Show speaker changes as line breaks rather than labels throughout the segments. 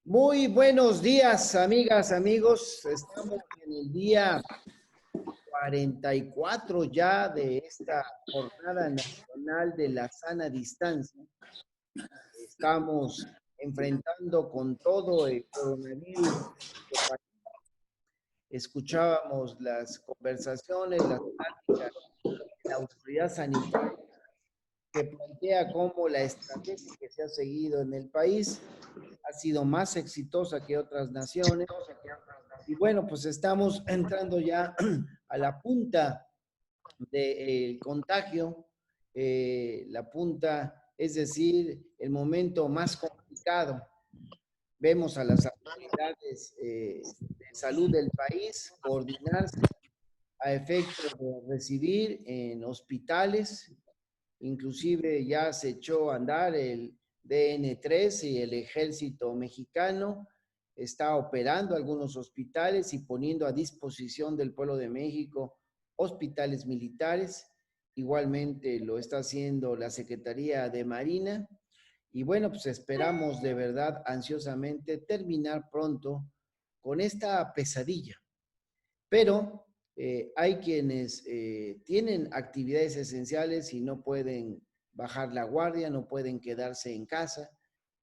Muy buenos días, amigas, amigos. Estamos en el día 44 ya de esta Jornada Nacional de la Sana Distancia. Estamos enfrentando con todo el coronavirus. Escuchábamos las conversaciones, las pláticas de la autoridad sanitaria que plantea cómo la estrategia que se ha seguido en el país ha sido más exitosa que otras naciones. Y bueno, pues estamos entrando ya a la punta del contagio, la punta, es decir, el momento más complicado. Vemos a las autoridades de salud del país coordinarse a efecto de recibir en hospitales. Inclusive ya se echó a andar el DN3 y el ejército mexicano está operando algunos hospitales y poniendo a disposición del pueblo de México hospitales militares. Igualmente lo está haciendo la Secretaría de Marina. Y bueno, pues esperamos de verdad ansiosamente terminar pronto con esta pesadilla. Pero hay quienes tienen actividades esenciales y no pueden bajar la guardia, no pueden quedarse en casa.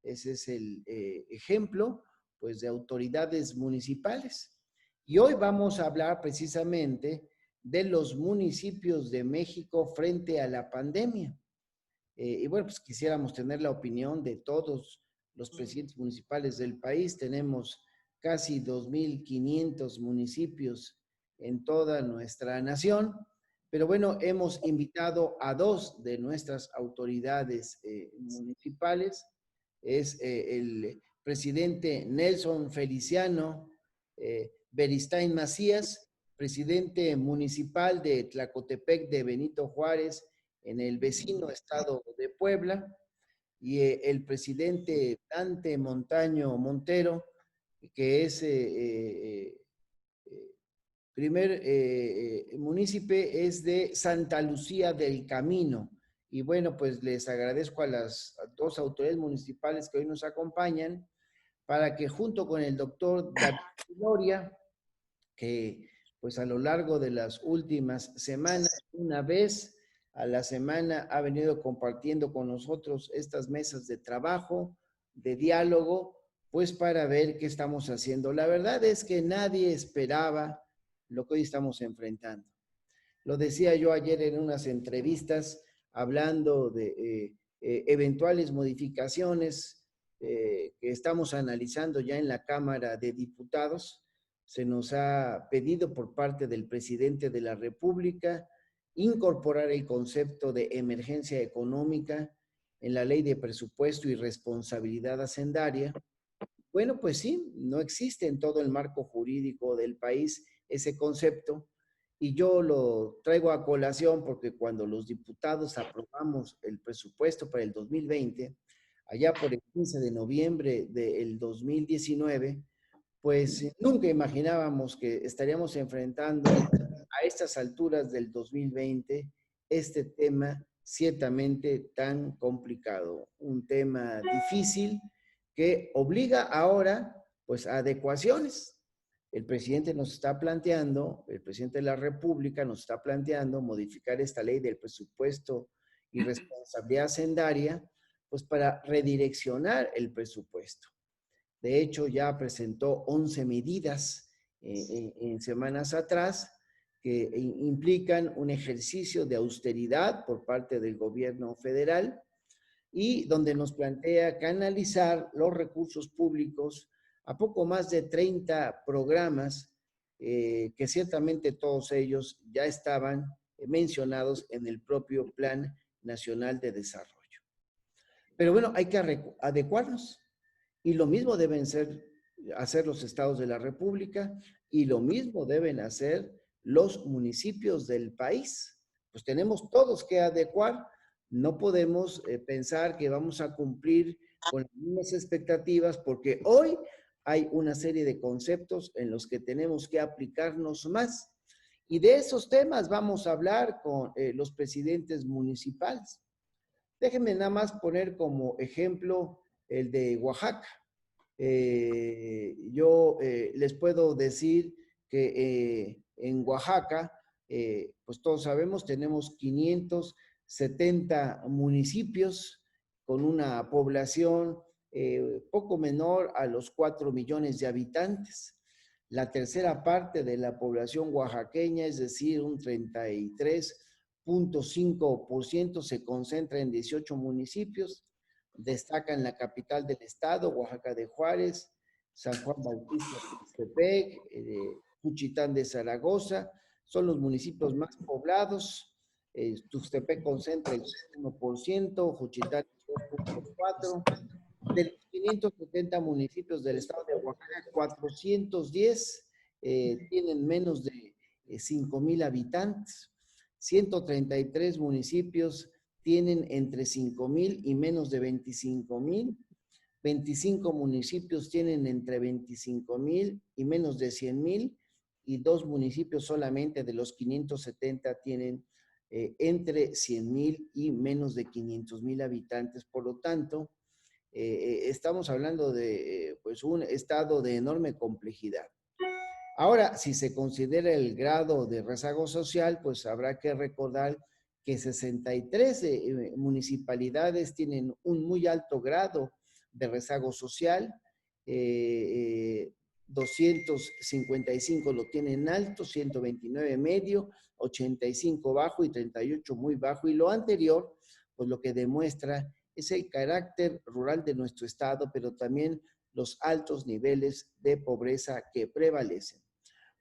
Ese es el ejemplo, pues, de autoridades municipales. Y hoy vamos a hablar precisamente de los municipios de México frente a la pandemia. Y bueno, pues quisiéramos tener la opinión de todos los presidentes municipales del país. Tenemos casi 2.500 municipios en toda nuestra nación, pero bueno, hemos invitado a dos de nuestras autoridades municipales. Es el presidente Nelson Feliciano Beristain Macías, presidente municipal de Tlacotepec de Benito Juárez, en el vecino estado de Puebla, y el presidente Dante Montaño Montero, que es primer munícipe, es de Santa Lucía del Camino. Y bueno, pues les agradezco a las dos autoridades municipales que hoy nos acompañan para que junto con el doctor David Gloria, que pues a lo largo de las últimas semanas, una vez a la semana ha venido compartiendo con nosotros estas mesas de trabajo, de diálogo, pues para ver qué estamos haciendo. La verdad es que nadie esperaba lo que hoy estamos enfrentando. Lo decía yo ayer en unas entrevistas, hablando de eventuales modificaciones que estamos analizando ya en la Cámara de Diputados. Se nos ha pedido por parte del presidente de la República incorporar el concepto de emergencia económica en la ley de presupuesto y responsabilidad hacendaria. Bueno, pues sí, no existe en todo el marco jurídico del país ese concepto, y yo lo traigo a colación porque cuando los diputados aprobamos el presupuesto para el 2020, allá por el 15 de noviembre del 2019, pues nunca imaginábamos que estaríamos enfrentando a estas alturas del 2020 este tema ciertamente tan complicado, un tema difícil que obliga ahora pues a adecuaciones. El presidente nos está planteando, el presidente de la República nos está planteando modificar esta ley del presupuesto y responsabilidad hacendaria, pues para redireccionar el presupuesto. De hecho, ya presentó 11 medidas en semanas atrás que implican un ejercicio de austeridad por parte del gobierno federal y donde nos plantea canalizar los recursos públicos a poco más de 30 programas que ciertamente todos ellos ya estaban mencionados en el propio Plan Nacional de Desarrollo. Pero bueno, hay que adecuarnos. Y lo mismo deben hacer los estados de la República y lo mismo deben hacer los municipios del país. Pues tenemos todos que adecuar. No podemos pensar que vamos a cumplir con las mismas expectativas porque hoy hay una serie de conceptos en los que tenemos que aplicarnos más. Y de esos temas vamos a hablar con los presidentes municipales. Déjenme nada más poner como ejemplo el de Oaxaca. Yo les puedo decir que en Oaxaca, pues todos sabemos, tenemos 570 municipios con una población poco menor a los 4 millones de habitantes. La tercera parte de la población oaxaqueña, es decir, un 33.5%, se concentra en 18 municipios. Destacan la capital del estado, Oaxaca de Juárez, San Juan Bautista, Tuxtepec, Juchitán de Zaragoza, son los municipios más poblados. Tuxtepec concentra el 1%, Juchitán el 2.4%. De los 570 municipios del estado de Oaxaca, 410 tienen menos de 5,000 habitantes. 133 municipios tienen entre 5,000 y menos de 25,000. 25 municipios tienen entre 25,000 y menos de 100,000. Y 2 municipios solamente de los 570 tienen entre 100,000 y menos de 500,000 habitantes. Por lo tanto, estamos hablando de pues un estado de enorme complejidad. Ahora, si se considera el grado de rezago social, pues habrá que recordar que 63 municipalidades tienen un muy alto grado de rezago social, 255 lo tienen alto, 129 medio, 85 bajo y 38 muy bajo. Y lo anterior, pues lo que demuestra es el carácter rural de nuestro estado, pero también los altos niveles de pobreza que prevalecen.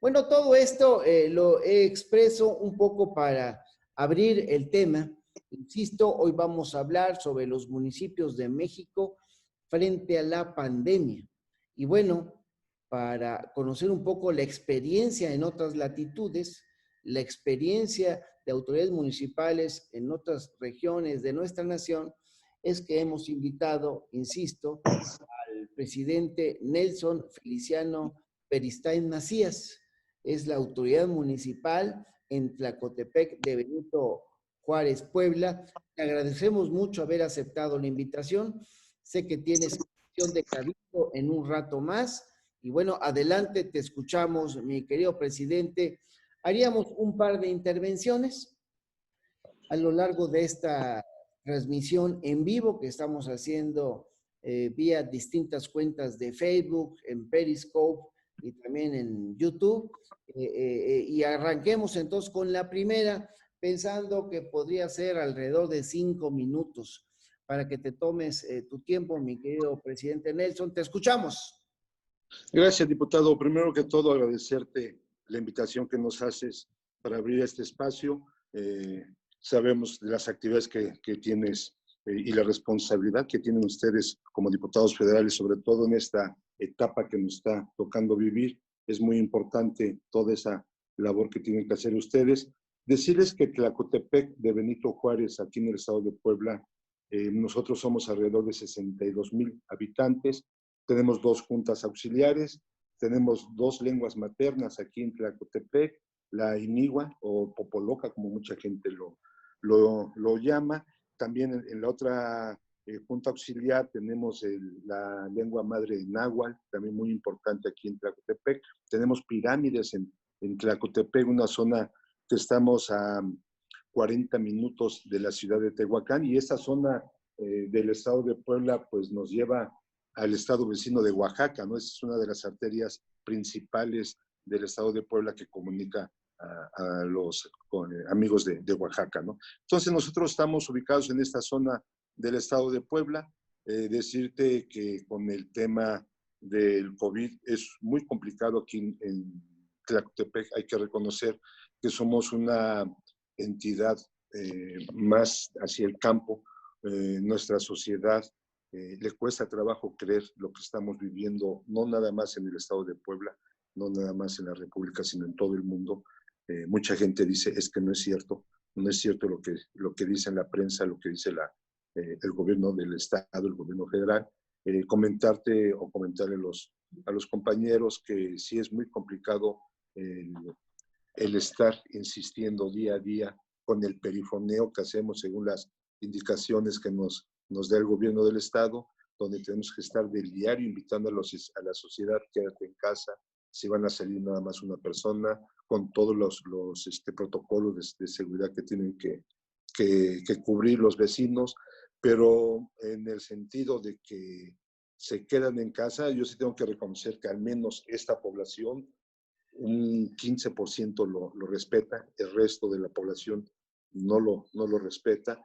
Bueno, todo esto lo expreso un poco para abrir el tema. Insisto, hoy vamos a hablar sobre los municipios de México frente a la pandemia. Y bueno, para conocer un poco la experiencia en otras latitudes, la experiencia de autoridades municipales en otras regiones de nuestra nación, es que hemos invitado, insisto, al presidente Nelson Feliciano Beristain Macías. Es la autoridad municipal en Tlacotepec de Benito Juárez, Puebla. Te agradecemos mucho haber aceptado la invitación. Sé que tienes sesión de cabildo en un rato más. Y bueno, adelante, te escuchamos, mi querido presidente. Haríamos un par de intervenciones a lo largo de esta transmisión en vivo que estamos haciendo vía distintas cuentas de Facebook, en Periscope y también en YouTube. Y arranquemos entonces con la primera, pensando que podría ser alrededor de 5 minutos para que te tomes tu tiempo, mi querido presidente Nelson. Te escuchamos.
Gracias, diputado. Primero que todo, agradecerte la invitación que nos haces para abrir este espacio. Sabemos de las actividades que tienes y la responsabilidad que tienen ustedes como diputados federales, sobre todo en esta etapa que nos está tocando vivir. Es muy importante toda esa labor que tienen que hacer ustedes. Decirles que Tlacotepec de Benito Juárez, aquí en el estado de Puebla, nosotros somos alrededor de 62,000 habitantes. Tenemos 2 juntas auxiliares, tenemos 2 lenguas maternas aquí en Tlacotepec, la inigua o popoloca, como mucha gente lo llama. También en la otra junta auxiliar tenemos la lengua madre náhuatl, también muy importante aquí en Tlacotepec. Tenemos pirámides en Tlacotepec, una zona que estamos a 40 minutos de la ciudad de Tehuacán, y esa zona del estado de Puebla pues nos lleva al estado vecino de Oaxaca, ¿no? Es una de las arterias principales del estado de Puebla que comunica a los amigos de Oaxaca, ¿no? Entonces nosotros estamos ubicados en esta zona del estado de Puebla. Decirte que con el tema del COVID es muy complicado aquí en Tlacotepec. Hay que reconocer que somos una entidad más hacia el campo. Nuestra sociedad le cuesta trabajo creer lo que estamos viviendo, no nada más en el estado de Puebla, no nada más en la República, sino en todo el mundo. Mucha gente dice, es que no es cierto lo que dice en la prensa, lo que dice el gobierno del estado, el gobierno federal. Comentarle a los compañeros que sí es muy complicado el estar insistiendo día a día con el perifoneo que hacemos según las indicaciones que nos da el gobierno del estado, donde tenemos que estar del diario invitando a la sociedad, quédate en casa, si van a salir nada más una persona, con todos los protocolos de seguridad que tienen que cubrir los vecinos, pero en el sentido de que se quedan en casa, yo sí tengo que reconocer que al menos esta población, un 15% lo respeta, el resto de la población no lo respeta.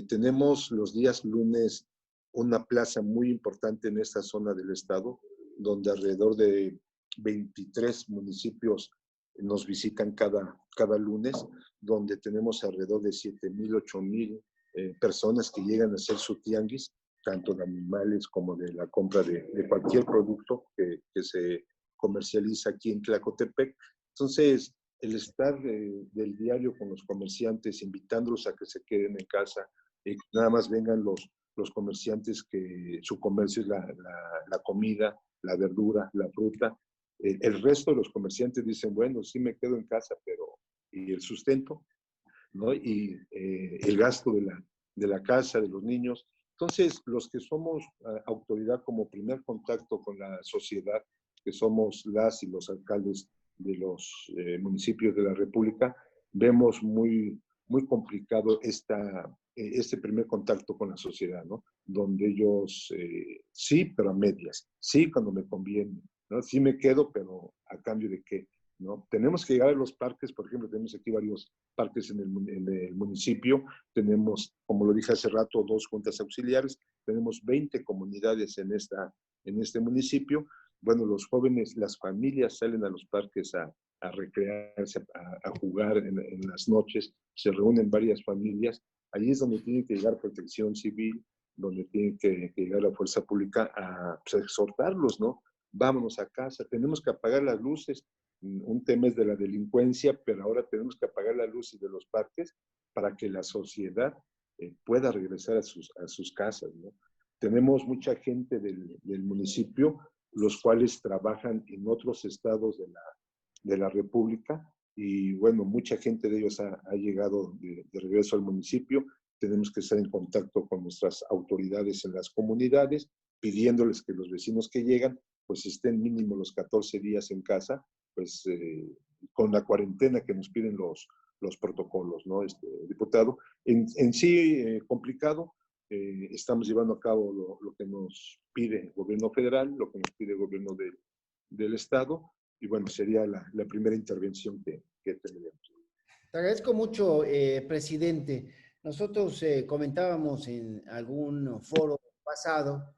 Tenemos los días lunes una plaza muy importante en esta zona del estado, donde alrededor de 23 municipios nos visitan cada lunes, donde tenemos alrededor de 7,000, 8,000 personas que llegan a hacer su tianguis, tanto de animales como de la compra de cualquier producto que se comercializa aquí en Tlacotepec. Entonces, el estar del diario con los comerciantes, invitándolos a que se queden en casa, nada más vengan los comerciantes que su comercio es la comida, la verdura, la fruta. El resto de los comerciantes dicen, bueno, sí me quedo en casa, pero ¿y el sustento? ¿No? Y el gasto de la casa, de los niños. Entonces, los que somos autoridad como primer contacto con la sociedad, que somos las y los alcaldes de los municipios de la República, vemos muy complicado este primer contacto con la sociedad, ¿no? Donde ellos sí, pero a medias, sí cuando me conviene, ¿no? Sí me quedo, pero ¿a cambio de qué? ¿No? Tenemos que llegar a los parques, por ejemplo, tenemos aquí varios parques en el municipio, tenemos, como lo dije hace rato, 2 juntas auxiliares, tenemos 20 comunidades en este municipio. Bueno, los jóvenes, las familias salen a los parques a recrearse, a jugar en las noches, se reúnen varias familias, allí es donde tiene que llegar Protección Civil, donde tiene que llegar la fuerza pública a pues, exhortarlos, ¿no? Vámonos a casa, tenemos que apagar las luces. Un tema es de la delincuencia, pero ahora tenemos que apagar las luces de los parques para que la sociedad pueda regresar a sus casas, ¿no? Tenemos mucha gente del municipio, los cuales trabajan en otros estados de la República, y bueno, mucha gente de ellos ha llegado de regreso al municipio. Tenemos que estar en contacto con nuestras autoridades en las comunidades, pidiéndoles que los vecinos que llegan, pues estén mínimo los 14 días en casa, pues con la cuarentena que nos piden los protocolos, ¿no? Diputado, en sí complicado, estamos llevando a cabo lo que nos pide el gobierno federal, lo que nos pide el gobierno del estado, y bueno, sería la primera intervención que tendríamos.
Te agradezco mucho, presidente. Nosotros comentábamos en algún foro pasado,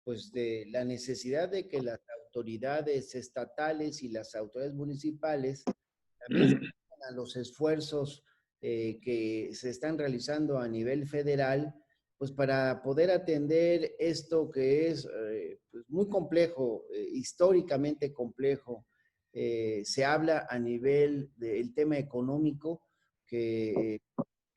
pues de la necesidad de que las autoridades estatales y las autoridades municipales también se unan a los esfuerzos que se están realizando a nivel federal, pues para poder atender esto que es pues muy complejo, históricamente complejo. Se habla a nivel del tema económico, que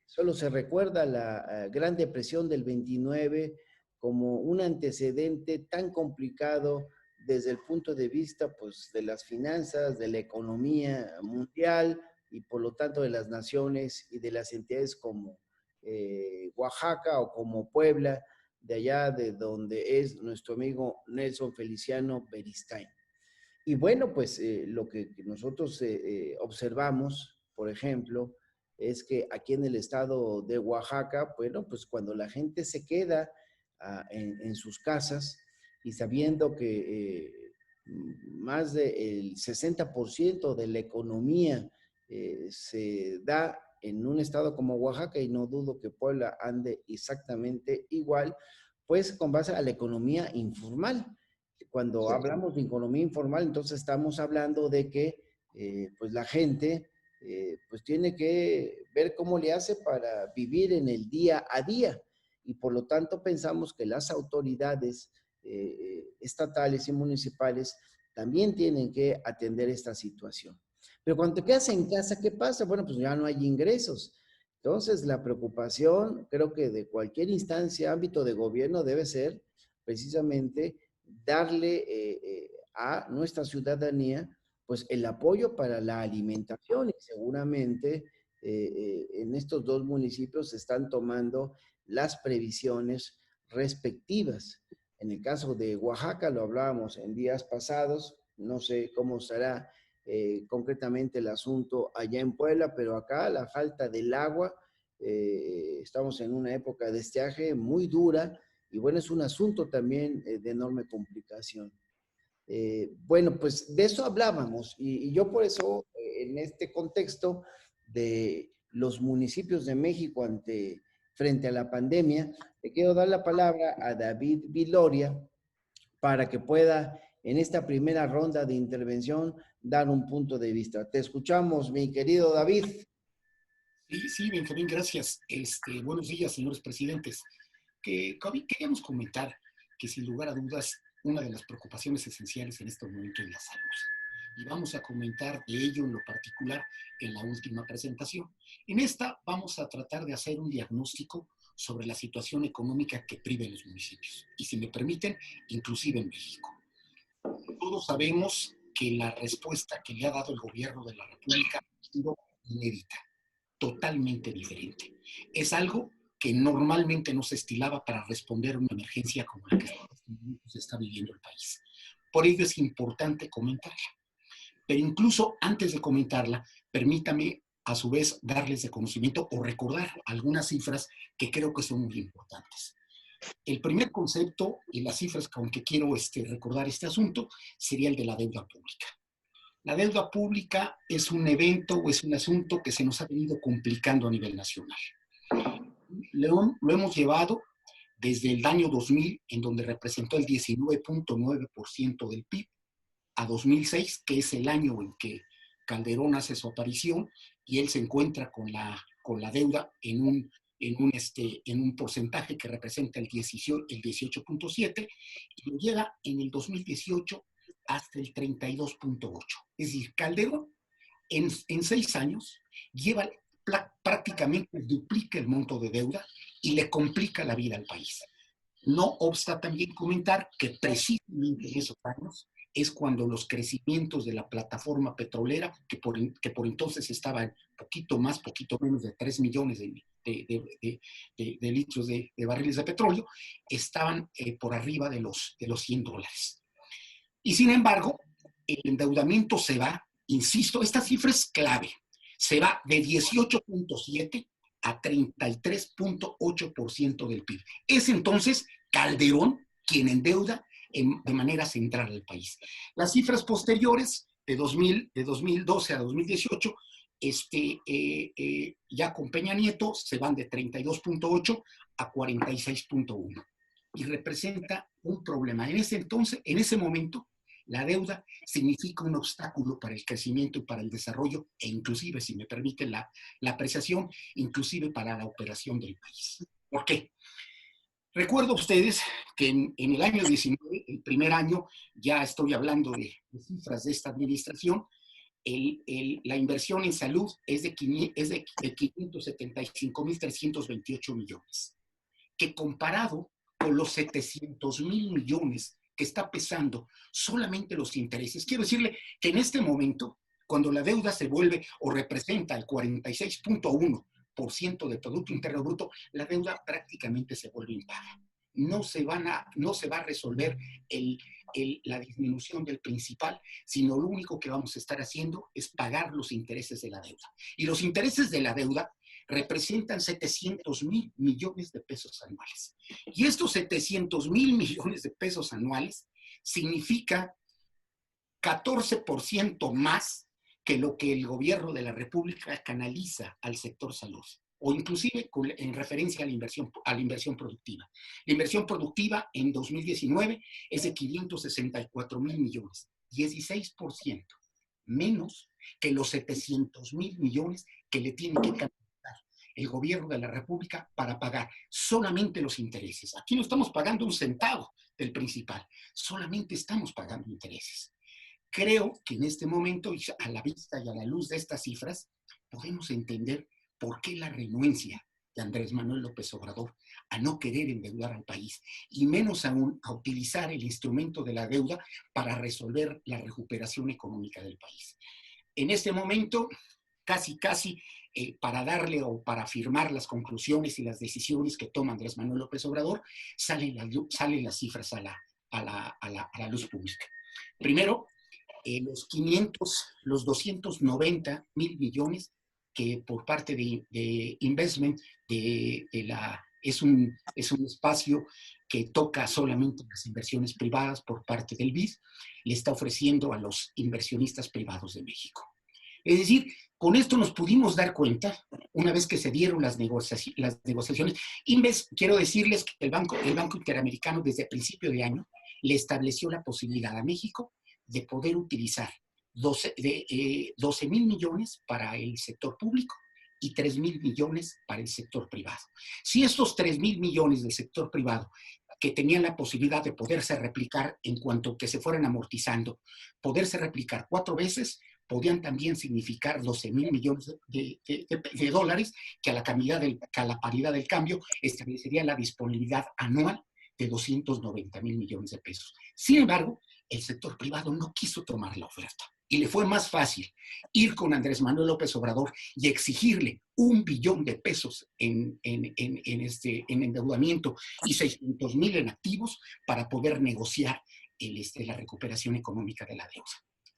solo se recuerda la Gran Depresión del 29 como un antecedente tan complicado desde el punto de vista pues, de las finanzas, de la economía mundial y por lo tanto de las naciones y de las entidades como Oaxaca o como Puebla, de allá de donde es nuestro amigo Nelson Feliciano Beristain. Y bueno, pues lo que nosotros observamos, por ejemplo, es que aquí en el estado de Oaxaca, bueno, pues cuando la gente se queda en sus casas y sabiendo que más del 60% de la economía se da en un estado como Oaxaca, y no dudo que Puebla ande exactamente igual, pues con base a la economía informal. Cuando
Sí.
hablamos de economía informal, entonces estamos hablando de que pues la gente pues tiene que ver cómo le hace para vivir en el día a día, y por lo tanto pensamos que las autoridades estatales y municipales también tienen que atender esta situación. Pero cuando te quedas en casa, ¿qué pasa? Bueno, pues ya no hay ingresos. Entonces, la preocupación, creo que de cualquier instancia, ámbito de gobierno, debe ser precisamente darle a nuestra ciudadanía pues el apoyo para la alimentación, y seguramente en estos 2 municipios se están tomando las previsiones respectivas. En el caso de Oaxaca, lo hablábamos en días pasados, no sé cómo será concretamente el asunto allá en Puebla, pero acá la falta del agua, estamos en una época de estiaje muy dura y bueno, es un asunto también de enorme complicación. Bueno, pues de eso hablábamos y yo por eso en este contexto de los municipios de México frente a la pandemia, le quiero dar la palabra a David Viloria para que pueda en esta primera ronda de intervención dar un punto de vista. Te escuchamos, mi querido David.
Sí, sí, Benjamín, gracias. Buenos días, señores presidentes. Queríamos comentar que sin lugar a dudas, una de las preocupaciones esenciales en este momento es la salud. Y vamos a comentar de ello en lo particular en la última presentación. En esta vamos a tratar de hacer un diagnóstico sobre la situación económica que priva en los municipios. Y si me permiten, inclusive en México. Todos sabemos que la respuesta que le ha dado el gobierno de la República ha sido inédita, totalmente diferente. Es algo que normalmente no se estilaba para responder a una emergencia como la que se está viviendo el país. Por ello es importante comentarla. Pero incluso antes de comentarla, permítame a su vez darles de conocimiento o recordar algunas cifras que creo que son muy importantes. El primer concepto y las cifras con que quiero recordar este asunto sería el de la deuda pública. La deuda pública es un evento o es un asunto que se nos ha venido complicando a nivel nacional. Lo hemos llevado desde el año 2000, en donde representó el 19.9% del PIB, a 2006, que es el año en que Calderón hace su aparición y él se encuentra con la deuda en un porcentaje que representa el 18.7 y lo llega en el 2018 hasta el 32.8. Es decir, Calderón en 6 años lleva prácticamente duplica el monto de deuda y le complica la vida al país. No obsta también comentar que precisamente en esos años es cuando los crecimientos de la plataforma petrolera, que por entonces estaban poquito menos de 3 millones de litros de barriles de petróleo, estaban por arriba de los $100. Y sin embargo, el endeudamiento se va, insisto, esta cifra es clave, se va de 18.7 a 33.8% del PIB. Es entonces Calderón quien endeuda de manera central al país. Las cifras posteriores, de 2012 a 2018, ya con Peña Nieto, se van de 32.8 a 46.1 y representa un problema. En ese momento, la deuda significa un obstáculo para el crecimiento y para el desarrollo e inclusive, si me permite la apreciación, inclusive para la operación del país. ¿Por qué? Recuerdo a ustedes que en el año 19, el primer año, ya estoy hablando de cifras de esta administración, la inversión en salud es de 575.328 millones, que comparado con los 700,000 millones que está pesando solamente los intereses. Quiero decirle que en este momento, cuando la deuda se vuelve o representa el 46.1% del Producto Interno Bruto, la deuda prácticamente se vuelve impaga. No se va a resolver la disminución del principal, sino lo único que vamos a estar haciendo es pagar los intereses de la deuda. Y los intereses de la deuda representan 700,000 millones de pesos anuales. Y estos 700,000 millones de pesos anuales significa 14% más que lo que el gobierno de la República canaliza al sector salud, o inclusive en referencia a la inversión productiva. La inversión productiva en 2019 es de 564,000 millones, 16% menos que los 700,000 millones que le tiene que canalizar el gobierno de la República para pagar solamente los intereses. Aquí no estamos pagando un centavo del principal, solamente estamos pagando intereses. Creo que en este momento, a la vista y a la luz de estas cifras, podemos entender por qué la renuencia de Andrés Manuel López Obrador a no querer endeudar al país y menos aún a utilizar el instrumento de la deuda para resolver la recuperación económica del país. En este momento, casi para darle o para afirmar las conclusiones y las decisiones que toma Andrés Manuel López Obrador, salen las cifras a la luz pública. Primero, los 290 mil millones que por parte de Investment es un espacio que toca solamente las inversiones privadas por parte del BID, le está ofreciendo a los inversionistas privados de México. Es decir, con esto nos pudimos dar cuenta, una vez que se dieron las negociaciones. Quiero decirles que el Banco Interamericano desde el principio de año le estableció la posibilidad a México de poder utilizar 12 mil millones para el sector público y 3 mil millones para el sector privado. Si estos 3 mil millones del sector privado, que tenían la posibilidad de poderse replicar en cuanto que se fueran amortizando, poderse replicar 4 veces, podían también significar 12 mil millones de dólares, que a la paridad del cambio establecería la disponibilidad anual de 290 mil millones de pesos. Sin embargo, el sector privado no quiso tomar la oferta y le fue más fácil ir con Andrés Manuel López Obrador y exigirle 1 billón de pesos en endeudamiento y 600 mil en activos para poder negociar la recuperación económica de la deuda.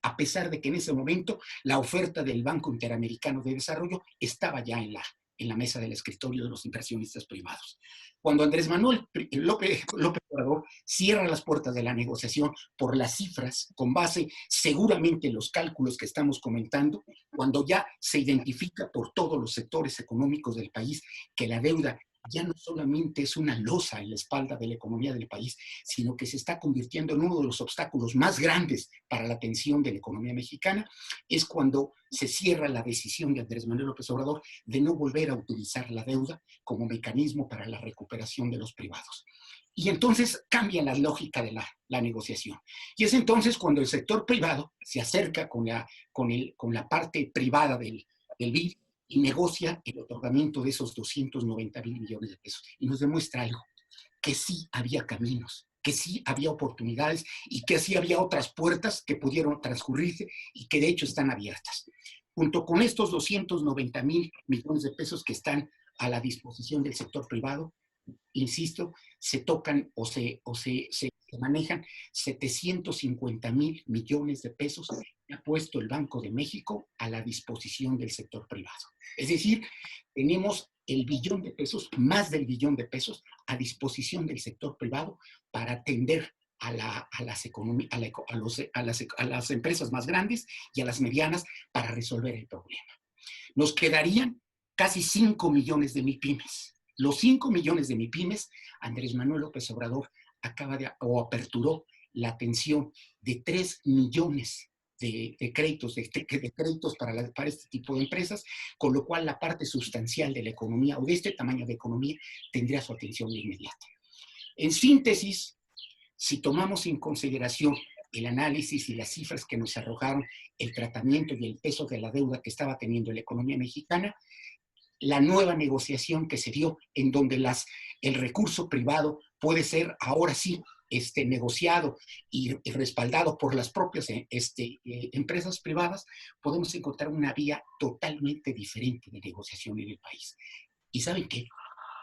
A pesar de que en ese momento la oferta del Banco Interamericano de Desarrollo estaba ya en la mesa del escritorio de los inversionistas privados. Cuando Andrés Manuel López Obrador cierra las puertas de la negociación por las cifras, con base seguramente en los cálculos que estamos comentando, cuando ya se identifica por todos los sectores económicos del país que la deuda ya no solamente es una losa en la espalda de la economía del país, sino que se está convirtiendo en uno de los obstáculos más grandes para la atención de la economía mexicana, es cuando se cierra la decisión de Andrés Manuel López Obrador de no volver a utilizar la deuda como mecanismo para la recuperación de los privados. Y entonces cambia la lógica de la negociación. Y es entonces cuando el sector privado se acerca con la parte privada del BID y negocia el otorgamiento de esos 290 mil millones de pesos. Y nos demuestra algo, que sí había caminos, que sí había oportunidades y que sí había otras puertas que pudieron transcurrirse y que de hecho están abiertas. Junto con estos 290 mil millones de pesos que están a la disposición del sector privado, insisto, se tocan o se manejan 750 mil millones de pesos que ha puesto el Banco de México a la disposición del sector privado. Es decir, tenemos el billón de pesos, más del billón de pesos, a disposición del sector privado para atender a las empresas más grandes y a las medianas para resolver el problema. Nos quedarían casi 5 millones de MIPYMES. Los 5 millones de MIPYMES, Andrés Manuel López Obrador aperturó la atención de 3 millones de créditos, para este tipo de empresas, con lo cual la parte sustancial de la economía o de este tamaño de economía tendría su atención inmediata. En síntesis, si tomamos en consideración el análisis y las cifras que nos arrojaron el tratamiento y el peso de la deuda que estaba teniendo la economía mexicana, la nueva negociación que se dio en donde el recurso privado puede ser ahora sí negociado y respaldado por las propias empresas privadas, podemos encontrar una vía totalmente diferente de negociación en el país. ¿Y saben qué?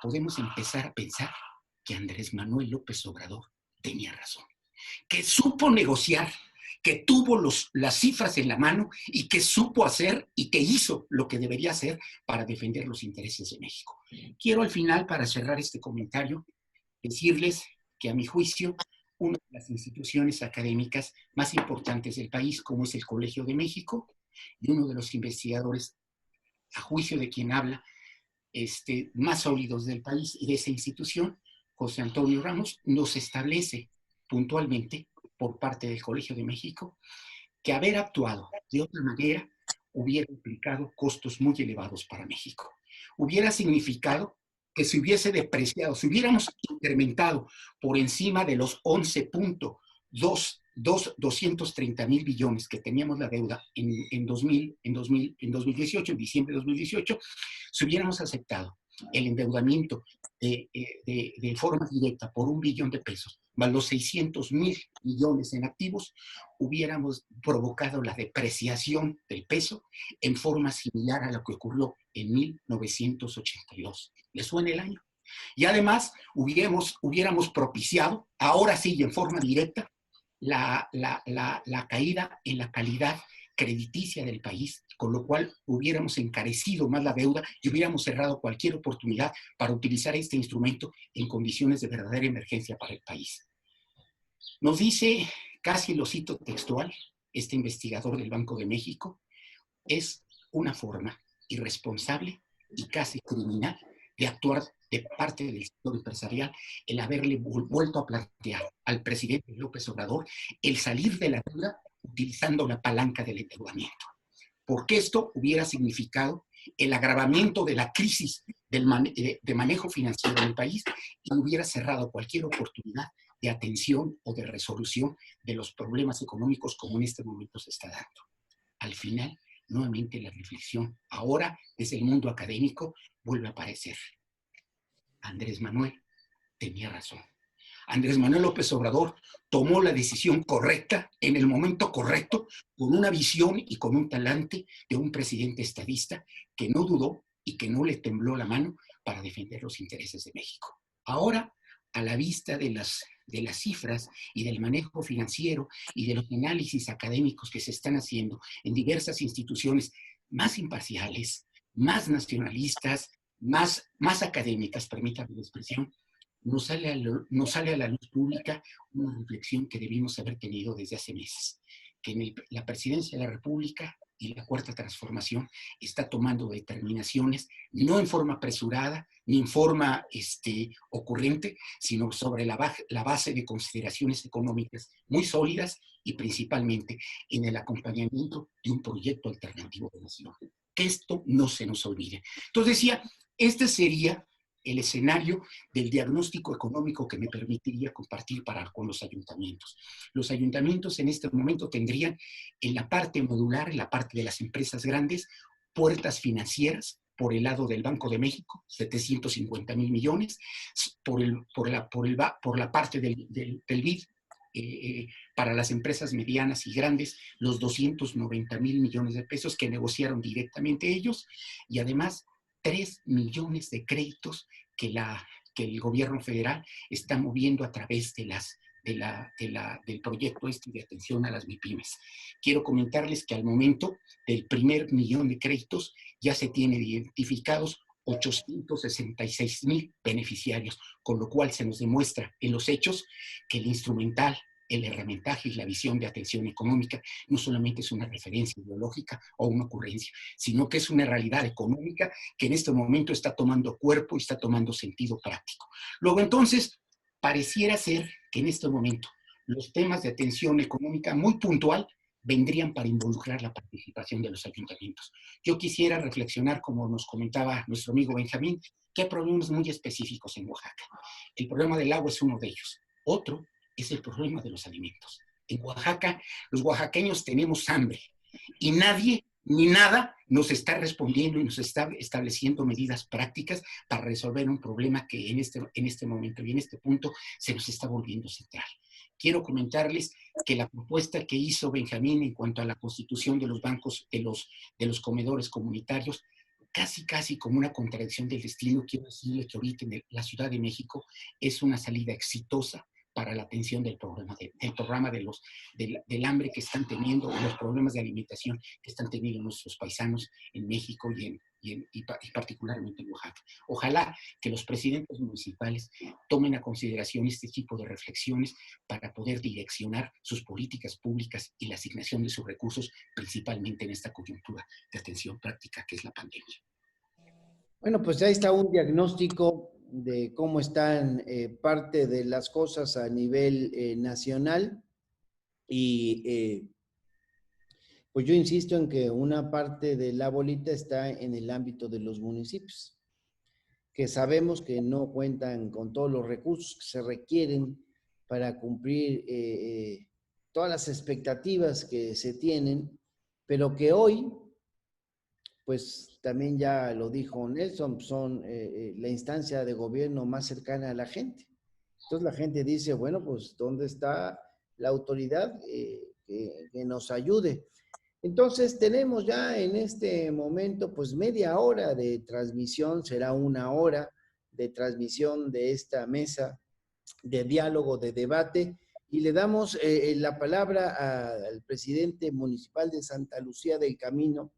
Podemos empezar a pensar que Andrés Manuel López Obrador tenía razón, que supo negociar, que tuvo las cifras en la mano y que supo hacer y que hizo lo que debería hacer para defender los intereses de México. Quiero al final, para cerrar este comentario, decirles que a mi juicio, una de las instituciones académicas más importantes del país, como es el Colegio de México, y uno de los investigadores, a juicio de quien habla, más sólidos del país y de esa institución, José Antonio Ramos, nos establece puntualmente por parte del Colegio de México que haber actuado de otra manera hubiera implicado costos muy elevados para México. Hubiera significado que se hubiese depreciado, si hubiéramos incrementado por encima de los 11.230 mil billones que teníamos la deuda en 2018, en diciembre de 2018, si hubiéramos aceptado el endeudamiento de forma directa por 1 billón de pesos más los 600.000 millones en activos, hubiéramos provocado la depreciación del peso en forma similar a lo que ocurrió en 1982. ¿Le suena el año? Y además hubiéramos propiciado, ahora sí y en forma directa, la caída en la calidad crediticia del país, con lo cual hubiéramos encarecido más la deuda y hubiéramos cerrado cualquier oportunidad para utilizar este instrumento en condiciones de verdadera emergencia para el país. Nos dice, casi lo cito textual, este investigador del Banco de México, es una forma irresponsable y casi criminal de actuar de parte del sector empresarial el haberle vuelto a plantear al presidente López Obrador el salir de la deuda utilizando la palanca del endeudamiento. Porque esto hubiera significado el agravamiento de la crisis de manejo financiero del país y hubiera cerrado cualquier oportunidad de atención o de resolución de los problemas económicos como en este momento se está dando. Al final, nuevamente la reflexión, ahora desde el mundo académico, vuelve a aparecer. Andrés Manuel tenía razón. Andrés Manuel López Obrador tomó la decisión correcta en el momento correcto, con una visión y con un talante de un presidente estadista que no dudó y que no le tembló la mano para defender los intereses de México. Ahora, a la vista de las cifras y del manejo financiero y de los análisis académicos que se están haciendo en diversas instituciones más imparciales, más nacionalistas, más académicas, permítame la expresión, nos sale a la luz pública una reflexión que debimos haber tenido desde hace meses, que en la presidencia de la República y la Cuarta Transformación está tomando determinaciones no en forma apresurada ni en forma ocurrente, sino sobre la base de consideraciones económicas muy sólidas y principalmente en el acompañamiento de un proyecto alternativo de nación. Que esto no se nos olvide. Entonces decía, este sería el escenario del diagnóstico económico que me permitiría compartir con los ayuntamientos. Los ayuntamientos en este momento tendrían en la parte modular, en la parte de las empresas grandes, puertas financieras por el lado del Banco de México, 750,000 millones, por la parte del BID, para las empresas medianas y grandes, los 290,000 millones de pesos que negociaron directamente ellos, y además 3 millones de créditos que el gobierno federal está moviendo a través del proyecto de atención a las MIPYMES. Quiero comentarles que al momento del primer millón de créditos ya se tienen identificados 866,000 beneficiarios, con lo cual se nos demuestra en los hechos que el instrumental, el herramientaje y la visión de atención económica no solamente es una referencia ideológica o una ocurrencia, sino que es una realidad económica que en este momento está tomando cuerpo y está tomando sentido práctico. Luego entonces, pareciera ser que en este momento los temas de atención económica muy puntual vendrían para involucrar la participación de los ayuntamientos. Yo quisiera reflexionar, como nos comentaba nuestro amigo Benjamín, que hay problemas muy específicos en Oaxaca. El problema del agua es uno de ellos. Otro es el problema de los alimentos. En Oaxaca, los oaxaqueños tenemos hambre y nadie ni nada nos está respondiendo y nos está estableciendo medidas prácticas para resolver un problema que en este momento y en este punto se nos está volviendo central. Quiero comentarles que la propuesta que hizo Benjamín en cuanto a la constitución de los bancos, de los comedores comunitarios, casi como una contradicción del destino. Quiero decirle que ahorita en la Ciudad de México es una salida exitosa para la atención del programa del hambre que están teniendo, los problemas de alimentación que están teniendo nuestros paisanos en México y particularmente en Oaxaca. Ojalá que los presidentes municipales tomen a consideración este tipo de reflexiones para poder direccionar sus políticas públicas y la asignación de sus recursos, principalmente en esta coyuntura de atención práctica que es la pandemia.
Bueno, pues ahí está un diagnóstico de cómo están parte de las cosas a nivel nacional y pues yo insisto en que una parte de la bolita está en el ámbito de los municipios, que sabemos que no cuentan con todos los recursos que se requieren para cumplir todas las expectativas que se tienen, pero que hoy, pues también ya lo dijo Nelson, son la instancia de gobierno más cercana a la gente. Entonces la gente dice, bueno, pues ¿dónde está la autoridad que nos ayude? Entonces tenemos ya en este momento pues media hora de transmisión, será una hora de transmisión de esta mesa de diálogo, de debate, y le damos la palabra al presidente municipal de Santa Lucía del Camino,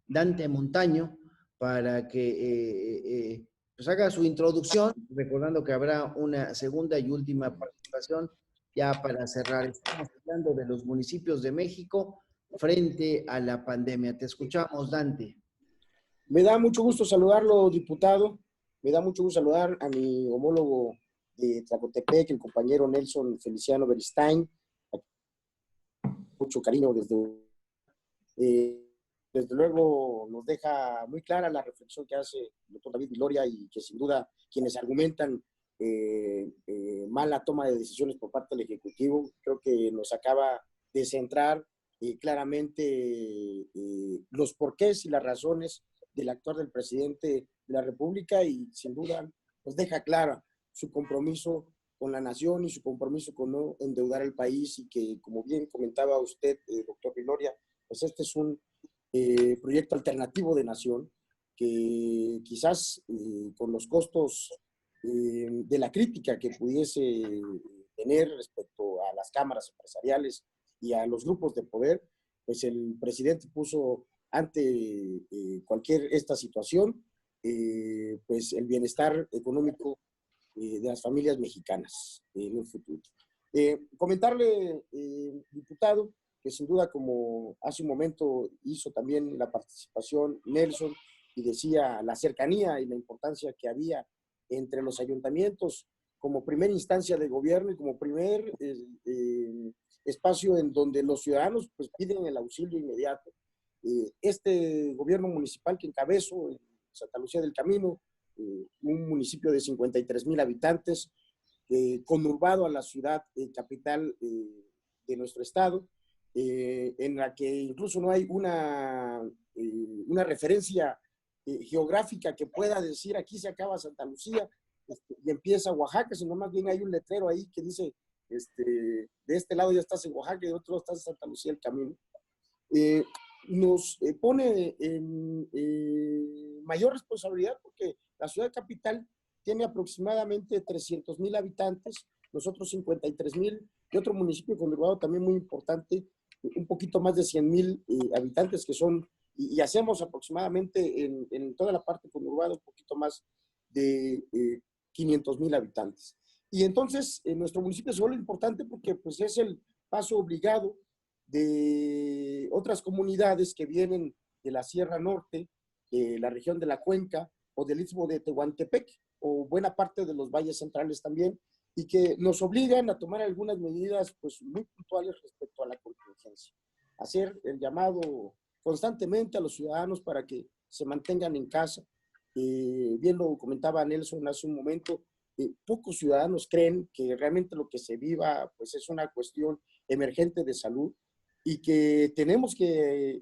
Dante Montaño, para que pues haga su introducción, recordando que habrá una segunda y última participación ya para cerrar. Estamos hablando de los municipios de México frente a la pandemia. Te escuchamos, Dante.
Me da mucho gusto saludarlo, diputado. Me da mucho gusto saludar a mi homólogo de Tlacotepec, el compañero Nelson Feliciano Beristain. Mucho cariño desde luego nos deja muy clara la reflexión que hace el doctor David Viloria y que sin duda quienes argumentan mala toma de decisiones por parte del Ejecutivo, creo que nos acaba de centrar claramente los porqués y las razones del actuar del presidente de la República y sin duda nos deja clara su compromiso con la nación y su compromiso con no endeudar el país y que, como bien comentaba usted, doctor Viloria, pues este es un proyecto alternativo de nación que quizás con los costos de la crítica que pudiese tener respecto a las cámaras empresariales y a los grupos de poder, pues el presidente puso ante cualquier esta situación, pues el bienestar económico de las familias mexicanas en un futuro. Comentarle, diputado, que sin duda, como hace un momento hizo también la participación Nelson y decía la cercanía y la importancia que había entre los ayuntamientos como primera instancia de gobierno y como primer espacio en donde los ciudadanos pues piden el auxilio inmediato. Este gobierno municipal que encabezo en Santa Lucía del Camino, un municipio de 53,000 habitantes, conurbado a la ciudad capital de nuestro estado, en la que incluso no hay una referencia geográfica que pueda decir aquí se acaba Santa Lucía y empieza Oaxaca, sino más bien hay un letrero ahí que dice de este lado ya estás en Oaxaca y de otro lado estás en Santa Lucía del Camino. Nos pone en mayor responsabilidad porque la ciudad capital tiene aproximadamente 300,000 habitantes, nosotros 53,000, y otro municipio conurbado también muy importante, un poquito más de 100,000 habitantes que son, y hacemos aproximadamente en toda la parte conurbada un poquito más de 500,000 habitantes. Y entonces nuestro municipio se vuelve importante porque pues, es el paso obligado de otras comunidades que vienen de la Sierra Norte, de la región de la Cuenca o del Istmo de Tehuantepec o buena parte de los valles centrales también, y que nos obligan a tomar algunas medidas pues, muy puntuales respecto a la contingencia. Hacer el llamado constantemente a los ciudadanos para que se mantengan en casa. Bien lo comentaba Nelson hace un momento, pocos ciudadanos creen que realmente lo que se viva pues, es una cuestión emergente de salud y que tenemos que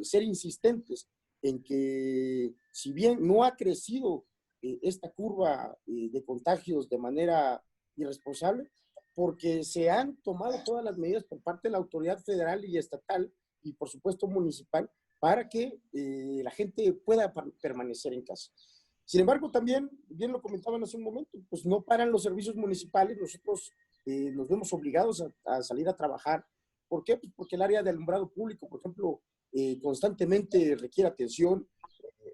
ser insistentes en que si bien no ha crecido esta curva de contagios de manera irresponsable, porque se han tomado todas las medidas por parte de la autoridad federal y estatal y por supuesto municipal para que la gente pueda permanecer en casa. Sin embargo, también, bien lo comentaban hace un momento, pues no paran los servicios municipales, nosotros nos vemos obligados a salir a trabajar. ¿Por qué? Pues porque el área de alumbrado público, por ejemplo, constantemente requiere atención.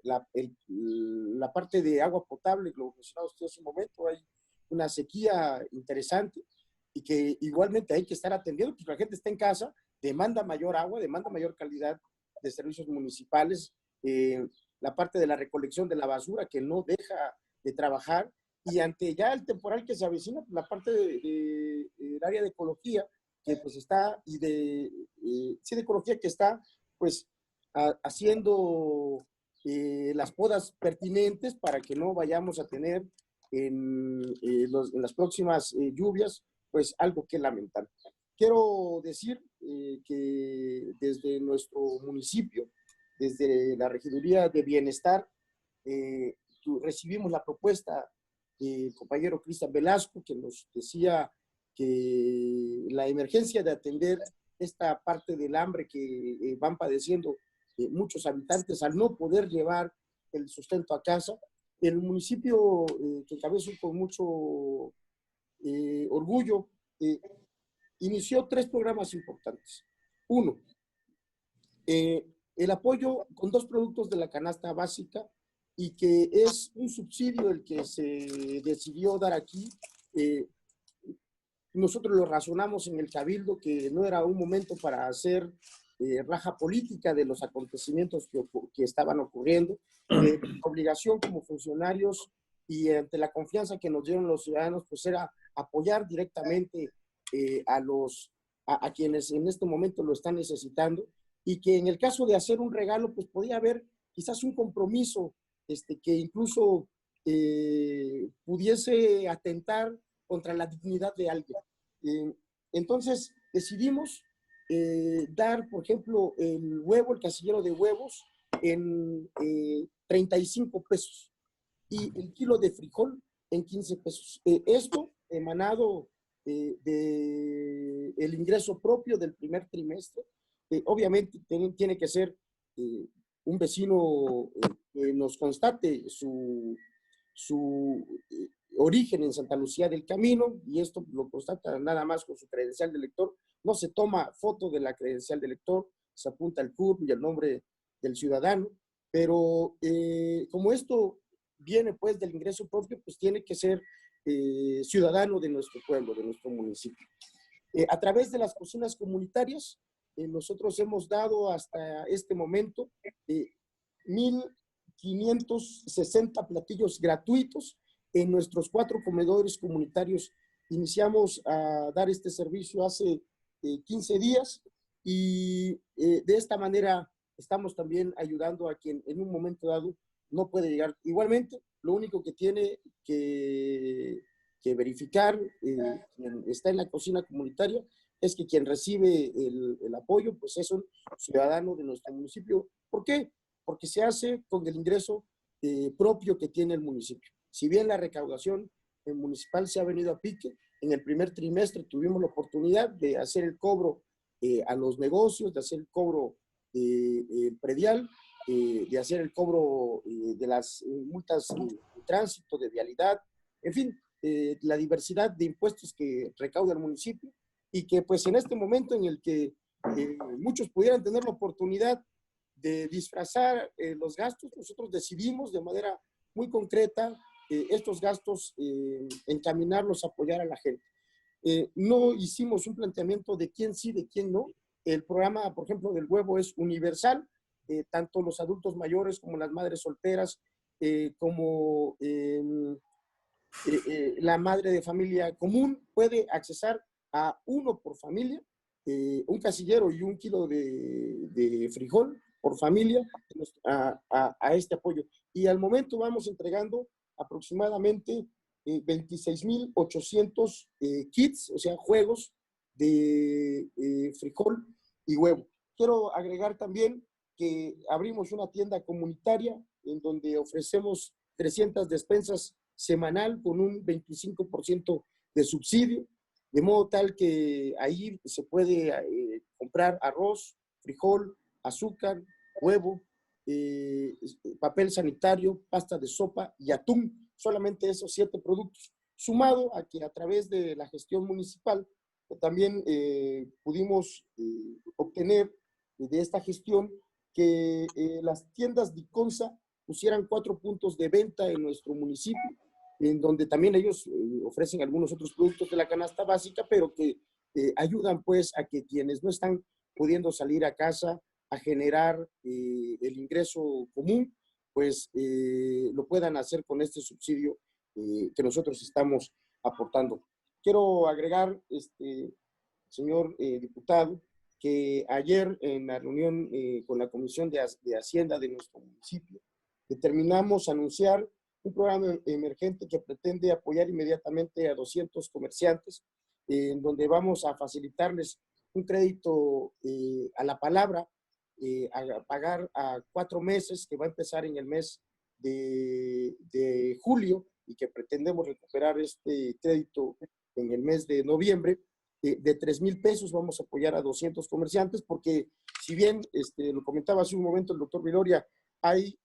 La parte de agua potable, lo mencionaba usted hace un momento, hay una sequía interesante y que igualmente hay que estar atendiendo, porque la gente está en casa, demanda mayor agua, demanda mayor calidad de servicios municipales, la parte de la recolección de la basura que no deja de trabajar, y ante ya el temporal que se avecina, la parte del área de ecología, que pues está, y sí, de ecología que está, pues, haciendo las podas pertinentes para que no vayamos a tener en las próximas lluvias, pues, algo que lamentar. Quiero decir que desde nuestro municipio, desde la Regiduría de Bienestar, recibimos la propuesta el compañero Cristian Velasco, que nos decía que la emergencia de atender esta parte del hambre que van padeciendo muchos habitantes al no poder llevar el sustento a casa. El municipio que encabezo con mucho orgullo inició 3 programas importantes. Uno, el apoyo con 2 productos de la canasta básica, y que es un subsidio el que se decidió dar aquí. Nosotros lo razonamos en el Cabildo que no era un momento para hacer raja política de los acontecimientos que estaban ocurriendo. Obligación como funcionarios y ante la confianza que nos dieron los ciudadanos, pues era apoyar directamente a quienes en este momento lo están necesitando, y que en el caso de hacer un regalo, pues podía haber quizás un compromiso que incluso pudiese atentar contra la dignidad de alguien. Entonces decidimos dar, por ejemplo, el huevo, el casillero de huevos, en 35 pesos, y el kilo de frijol en 15 pesos. Esto emanado del ingreso propio del primer trimestre. Obviamente tiene que ser un vecino que nos constate su origen en Santa Lucía del Camino, y esto lo constata nada más con su credencial de lector. No se toma foto de la credencial de lector, se apunta el CURP y el nombre del ciudadano, pero como esto viene pues del ingreso propio, pues tiene que ser ciudadano de nuestro pueblo, de nuestro municipio. A través de las cocinas comunitarias, nosotros hemos dado hasta este momento 1,560 platillos gratuitos en nuestros 4 comedores comunitarios. Iniciamos a dar este servicio hace 15 días, y de esta manera estamos también ayudando a quien en un momento dado no puede llegar. Igualmente, lo único que tiene que verificar quien está en la cocina comunitaria es que quien recibe el apoyo, pues es un ciudadano de nuestro municipio. ¿Por qué? Porque se hace con el ingreso propio que tiene el municipio. Si bien la recaudación municipal se ha venido a pique, en el primer trimestre tuvimos la oportunidad de hacer el cobro a los negocios, de hacer el cobro predial, de hacer el cobro de las multas de tránsito, de vialidad, en fin, la diversidad de impuestos que recauda el municipio, y que pues en este momento en el que muchos pudieran tener la oportunidad de disfrazar los gastos, nosotros decidimos de manera muy concreta estos gastos encaminarlos a apoyar a la gente. No hicimos un planteamiento de quién sí, de quién no. El programa, por ejemplo, del huevo es universal, tanto los adultos mayores como las madres solteras, como la madre de familia común puede accesar a uno por familia, un casillero y un kilo de frijol por familia a este apoyo. Y al momento vamos entregando aproximadamente 26,800 kits, o sea, juegos de frijol y huevo. Quiero agregar también que abrimos una tienda comunitaria en donde ofrecemos 300 despensas semanal con un 25% de subsidio, de modo tal que ahí se puede comprar arroz, frijol, azúcar, huevo, papel sanitario, pasta de sopa y atún. Solamente esos 7 productos, sumado a que a través de la gestión municipal también pudimos obtener de esta gestión que las tiendas Diconsa pusieran 4 puntos de venta en nuestro municipio, en donde también ellos ofrecen algunos otros productos de la canasta básica, pero que ayudan pues a que quienes no están pudiendo salir a casa a generar el ingreso común, pues lo puedan hacer con este subsidio que nosotros estamos aportando. Quiero agregar, señor diputado, que ayer en la reunión con la Comisión de Hacienda de nuestro municipio, determinamos anunciar un programa emergente que pretende apoyar inmediatamente a 200 comerciantes, en donde vamos a facilitarles un crédito a la palabra, a pagar a 4 meses, que va a empezar en el mes de julio, y que pretendemos recuperar este crédito en el mes de noviembre, de 3,000 pesos vamos a apoyar a 200 comerciantes, porque si bien, lo comentaba hace un momento el doctor Viloria, hay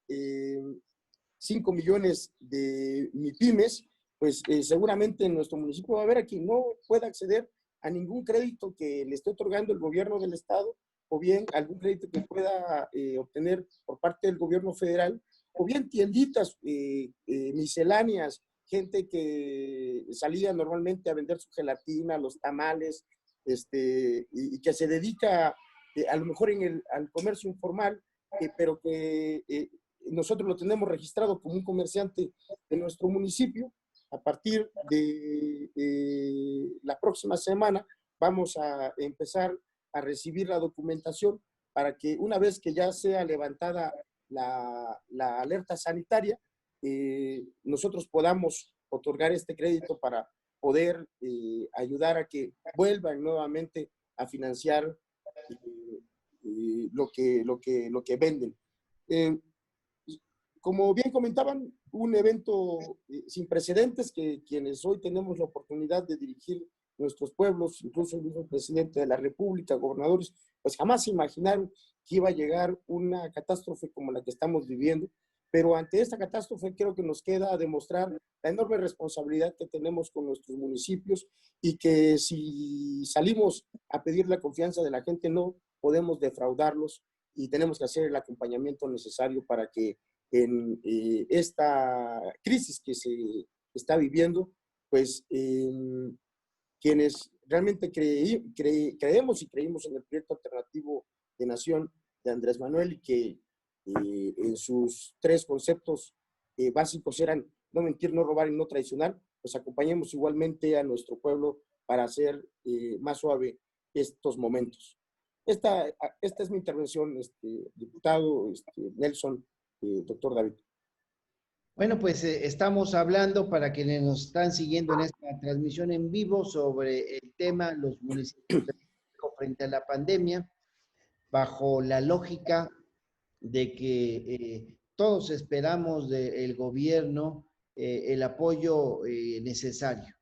5 millones de MIPYMES, pues seguramente en nuestro municipio va a haber a quien no pueda acceder a ningún crédito que le esté otorgando el gobierno del estado, o bien algún crédito que pueda obtener por parte del gobierno federal, o bien tienditas misceláneas, gente que salía normalmente a vender su gelatina, los tamales, y que se dedica a lo mejor al comercio informal, pero que nosotros lo tenemos registrado como un comerciante de nuestro municipio. A partir de la próxima semana vamos a empezar a recibir la documentación para que una vez que ya sea levantada la alerta sanitaria, nosotros podamos otorgar este crédito para poder ayudar a que vuelvan nuevamente a financiar lo que venden. Como bien comentaban, un evento sin precedentes que quienes hoy tenemos la oportunidad de dirigir nuestros pueblos, incluso el mismo presidente de la República, gobernadores, pues jamás imaginaron que iba a llegar una catástrofe como la que estamos viviendo. Pero ante esta catástrofe creo que nos queda demostrar la enorme responsabilidad que tenemos con nuestros municipios, y que si salimos a pedir la confianza de la gente no podemos defraudarlos, y tenemos que hacer el acompañamiento necesario para que en esta crisis que se está viviendo, pues quienes realmente creemos y creímos en el proyecto alternativo de nación de Andrés Manuel, y que en sus 3 conceptos básicos eran no mentir, no robar y no traicionar, pues acompañemos igualmente a nuestro pueblo para hacer más suave estos momentos. Esta es mi intervención, diputado Nelson, doctor David.
Bueno, pues estamos hablando, para quienes nos están siguiendo en esta transmisión en vivo, sobre el tema los municipios de México frente a la pandemia, bajo la lógica de que todos esperamos del gobierno el apoyo necesario.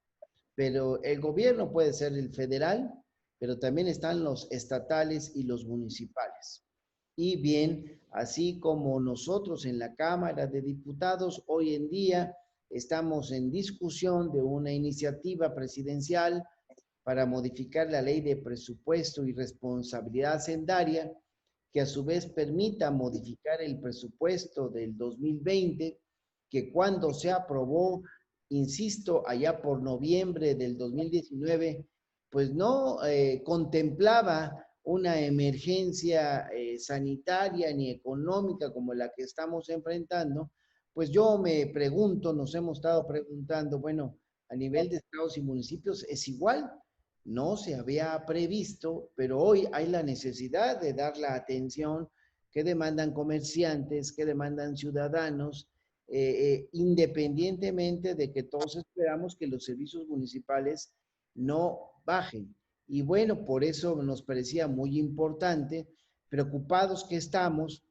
Pero el gobierno puede ser el federal, pero también están los estatales y los municipales. Y bien, así como nosotros en la Cámara de Diputados hoy en día estamos en discusión de una iniciativa presidencial para modificar la ley de presupuesto y responsabilidad hacendaria, que a su vez permita modificar el presupuesto del 2020, que cuando se aprobó, insisto, allá por noviembre del 2019, pues no contemplaba una emergencia sanitaria ni económica como la que estamos enfrentando. Pues yo me pregunto, nos hemos estado preguntando, bueno, a nivel de estados y municipios es igual. No se había previsto, pero hoy hay la necesidad de dar la atención que demandan comerciantes, que demandan ciudadanos, independientemente de que todos esperamos que los servicios municipales no bajen. Y bueno, por eso nos parecía muy importante, preocupados que estamos,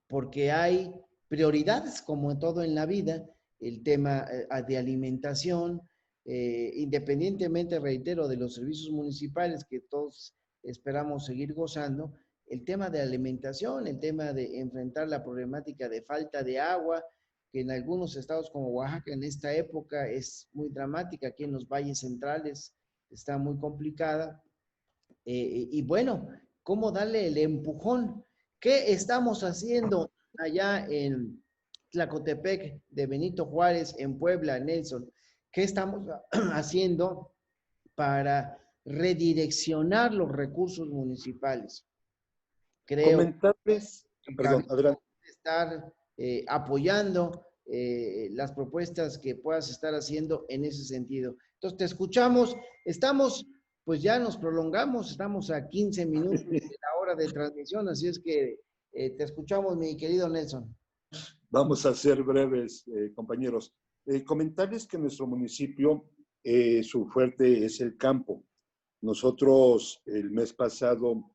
porque hay prioridades, como en todo en la vida, el tema de alimentación, independientemente, reitero, de los servicios municipales que todos esperamos seguir gozando, el tema de alimentación, el tema de enfrentar la problemática de falta de agua, que en algunos estados como Oaxaca en esta época es muy dramática, aquí en los valles centrales está muy complicada. Y bueno, ¿cómo darle el empujón? ¿Qué estamos haciendo allá en Tlacotepec de Benito Juárez, en Puebla, Nelson? ¿Qué estamos haciendo para redireccionar los recursos municipales? Creo
Comentarles,
que
perdón, adelante.
estar apoyando las propuestas que puedas estar haciendo en ese sentido. Entonces, te escuchamos. Estamos, pues ya nos prolongamos, estamos a 15 minutos de la hora de transmisión, así es que te escuchamos, mi querido Nelson.
Vamos a ser breves, compañeros. Comentarles que nuestro municipio, su fuerte es el campo. Nosotros el mes pasado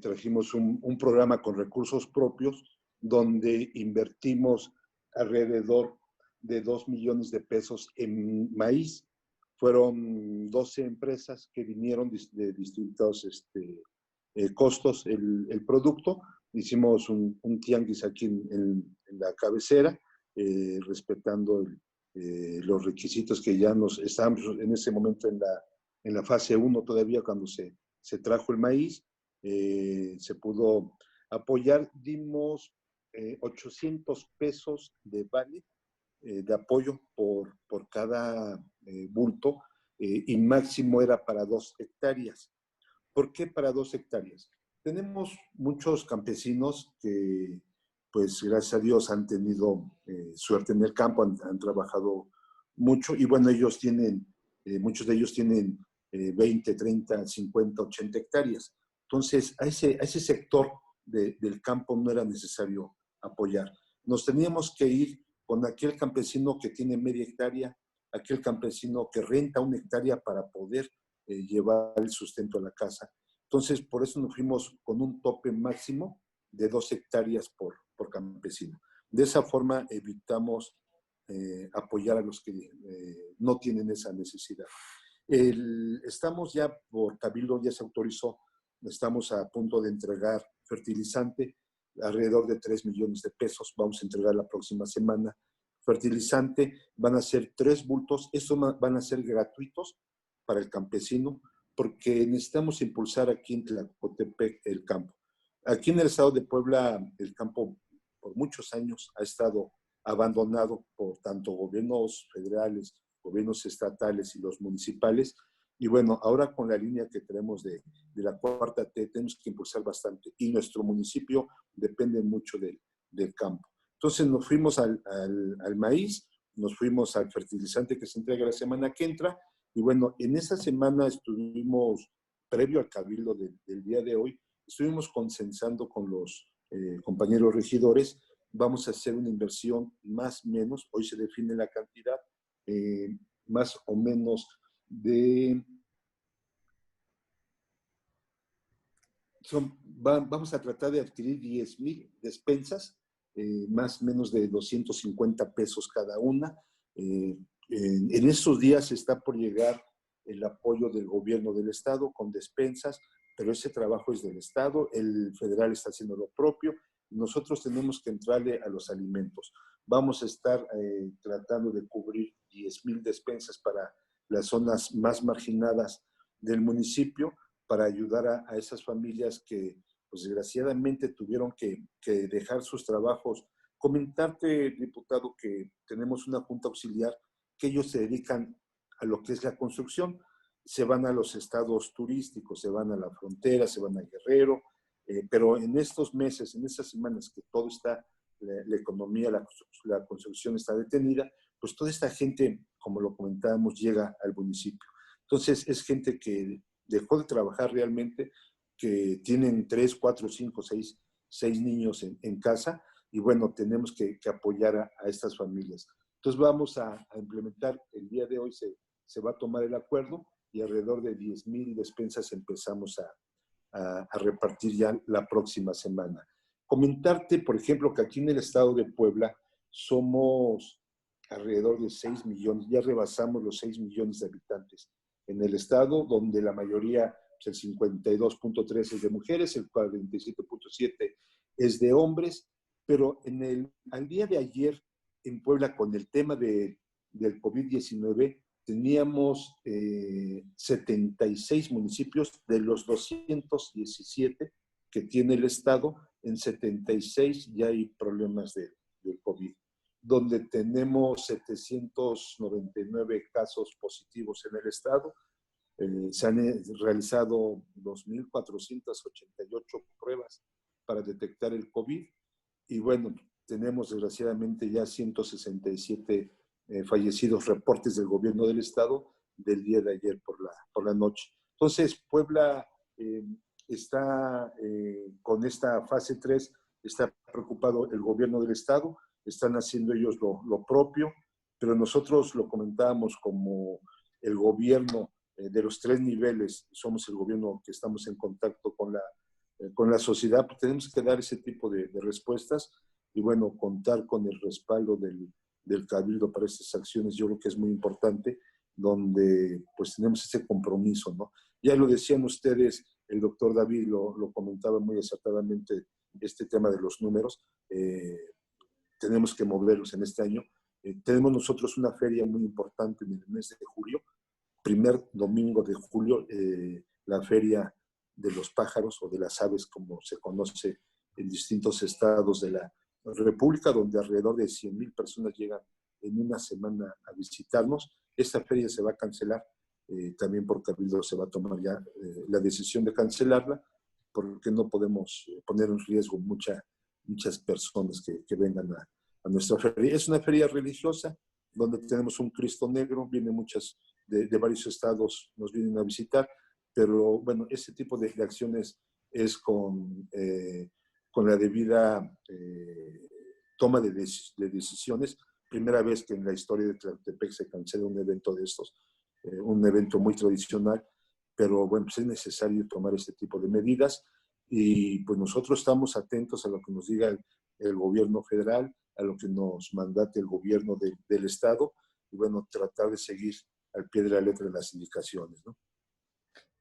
trajimos un programa con recursos propios donde invertimos alrededor de 2 millones de pesos en maíz. Fueron 12 empresas que vinieron de distintos costos el producto. Hicimos un tianguis aquí en la cabecera, respetando los requisitos que ya nos estábamos en ese momento en la fase 1 todavía, cuando se trajo el maíz. Se pudo apoyar, dimos 800 pesos de vale de apoyo por cada bulto, y máximo era para 2 hectáreas. ¿Por qué para 2 hectáreas? Tenemos muchos campesinos que, pues gracias a Dios, han tenido suerte en el campo, han trabajado mucho, y bueno, ellos tienen, muchos de ellos tienen 20, 30, 50, 80 hectáreas. Entonces, a ese sector del campo no era necesario apoyar. Nos teníamos que ir con aquel campesino que tiene media hectárea, aquel campesino que renta 1 hectárea para poder llevar el sustento a la casa. Entonces, por eso nos fuimos con un tope máximo de 2 hectáreas por campesino. De esa forma evitamos apoyar a los que no tienen esa necesidad. Estamos ya por Cabildo, ya se autorizó, estamos a punto de entregar fertilizante, alrededor de 3 millones de pesos, vamos a entregar la próxima semana. Fertilizante, van a ser 3 bultos, estos van a ser gratuitos para el campesino, porque necesitamos impulsar aquí en Tlacotepec el campo. Aquí en el estado de Puebla, el campo por muchos años ha estado abandonado por tanto gobiernos federales, gobiernos estatales y los municipales. Y bueno, ahora con la línea que tenemos de la cuarta T, tenemos que impulsar bastante. Y nuestro municipio depende mucho del campo. Entonces nos fuimos al maíz, nos fuimos al fertilizante que se entrega la semana que entra. Y bueno, en esa semana estuvimos, previo al cabildo del día de hoy, estuvimos consensando con los compañeros regidores. Vamos a hacer una inversión más o menos, hoy se define la cantidad, más o menos vamos a tratar de adquirir 10,000 despensas, más o menos de 250 pesos cada una. En estos días está por llegar el apoyo del gobierno del estado con despensas, pero ese trabajo es del estado, el federal está haciendo lo propio. Nosotros tenemos que entrarle a los alimentos. Vamos a estar tratando de cubrir 10,000 despensas para las zonas más marginadas del municipio, para ayudar a esas familias que, pues desgraciadamente, tuvieron que dejar sus trabajos. Comentarte, diputado, que tenemos una junta auxiliar que ellos se dedican a lo que es la construcción. Se van a los estados turísticos, se van a la frontera, se van a Guerrero, pero en estos meses, en estas semanas que todo está, la economía, la construcción está detenida, pues toda esta gente, como lo comentábamos, llega al municipio. Entonces es gente que dejó de trabajar realmente, que tienen 3, 4, 5, 6 niños en casa, y bueno, tenemos que apoyar a estas familias. Entonces vamos a implementar, el día de hoy se va a tomar el acuerdo, y alrededor de 10,000 despensas empezamos a repartir ya la próxima semana. Comentarte, por ejemplo, que aquí en el estado de Puebla somos alrededor de 6 millones, ya rebasamos los 6 millones de habitantes en el estado, donde la mayoría, pues el 52.3 es de mujeres, el 47.7 es de hombres, pero al día de ayer en Puebla, con el tema del COVID-19, teníamos 76 municipios de los 217 que tiene el estado. En 76 ya hay problemas del COVID, donde tenemos 799 casos positivos en el estado. Se han realizado 2,488 pruebas para detectar el COVID, y bueno, tenemos desgraciadamente ya 167 fallecidos, reportes del gobierno del estado del día de ayer por la noche. Entonces, Puebla está con esta fase 3, está preocupado el gobierno del estado, están haciendo ellos lo propio, pero nosotros lo comentábamos como el gobierno de los 3 niveles, somos el gobierno que estamos en contacto con la sociedad, pues tenemos que dar ese tipo de respuestas, y bueno, contar con el respaldo del Cabildo para estas acciones, yo creo que es muy importante, donde pues tenemos ese compromiso, ¿no? Ya lo decían ustedes, el doctor David lo comentaba muy acertadamente, este tema de los números, tenemos que moverlos en este año. Tenemos nosotros una feria muy importante en el mes de julio, primer domingo de julio, la feria de los pájaros o de las aves, como se conoce en distintos estados de la República, donde alrededor de 100,000 personas llegan en una semana a visitarnos. Esta feria se va a cancelar, también por Cabildo se va a tomar ya la decisión de cancelarla, porque no podemos poner en riesgo muchas personas que vengan a nuestra feria. Es una feria religiosa, donde tenemos un Cristo Negro, vienen muchas de varios estados, nos vienen a visitar, pero bueno, ese tipo de acciones es con la debida toma de decisiones. Primera vez que en la historia de Tlaltepec se cancela un evento de estos, un evento muy tradicional, pero bueno, pues es necesario tomar este tipo de medidas y pues nosotros estamos atentos a lo que nos diga el gobierno federal, a lo que nos mandate el gobierno del estado y bueno, tratar de seguir al pie de la letra de las indicaciones, ¿no?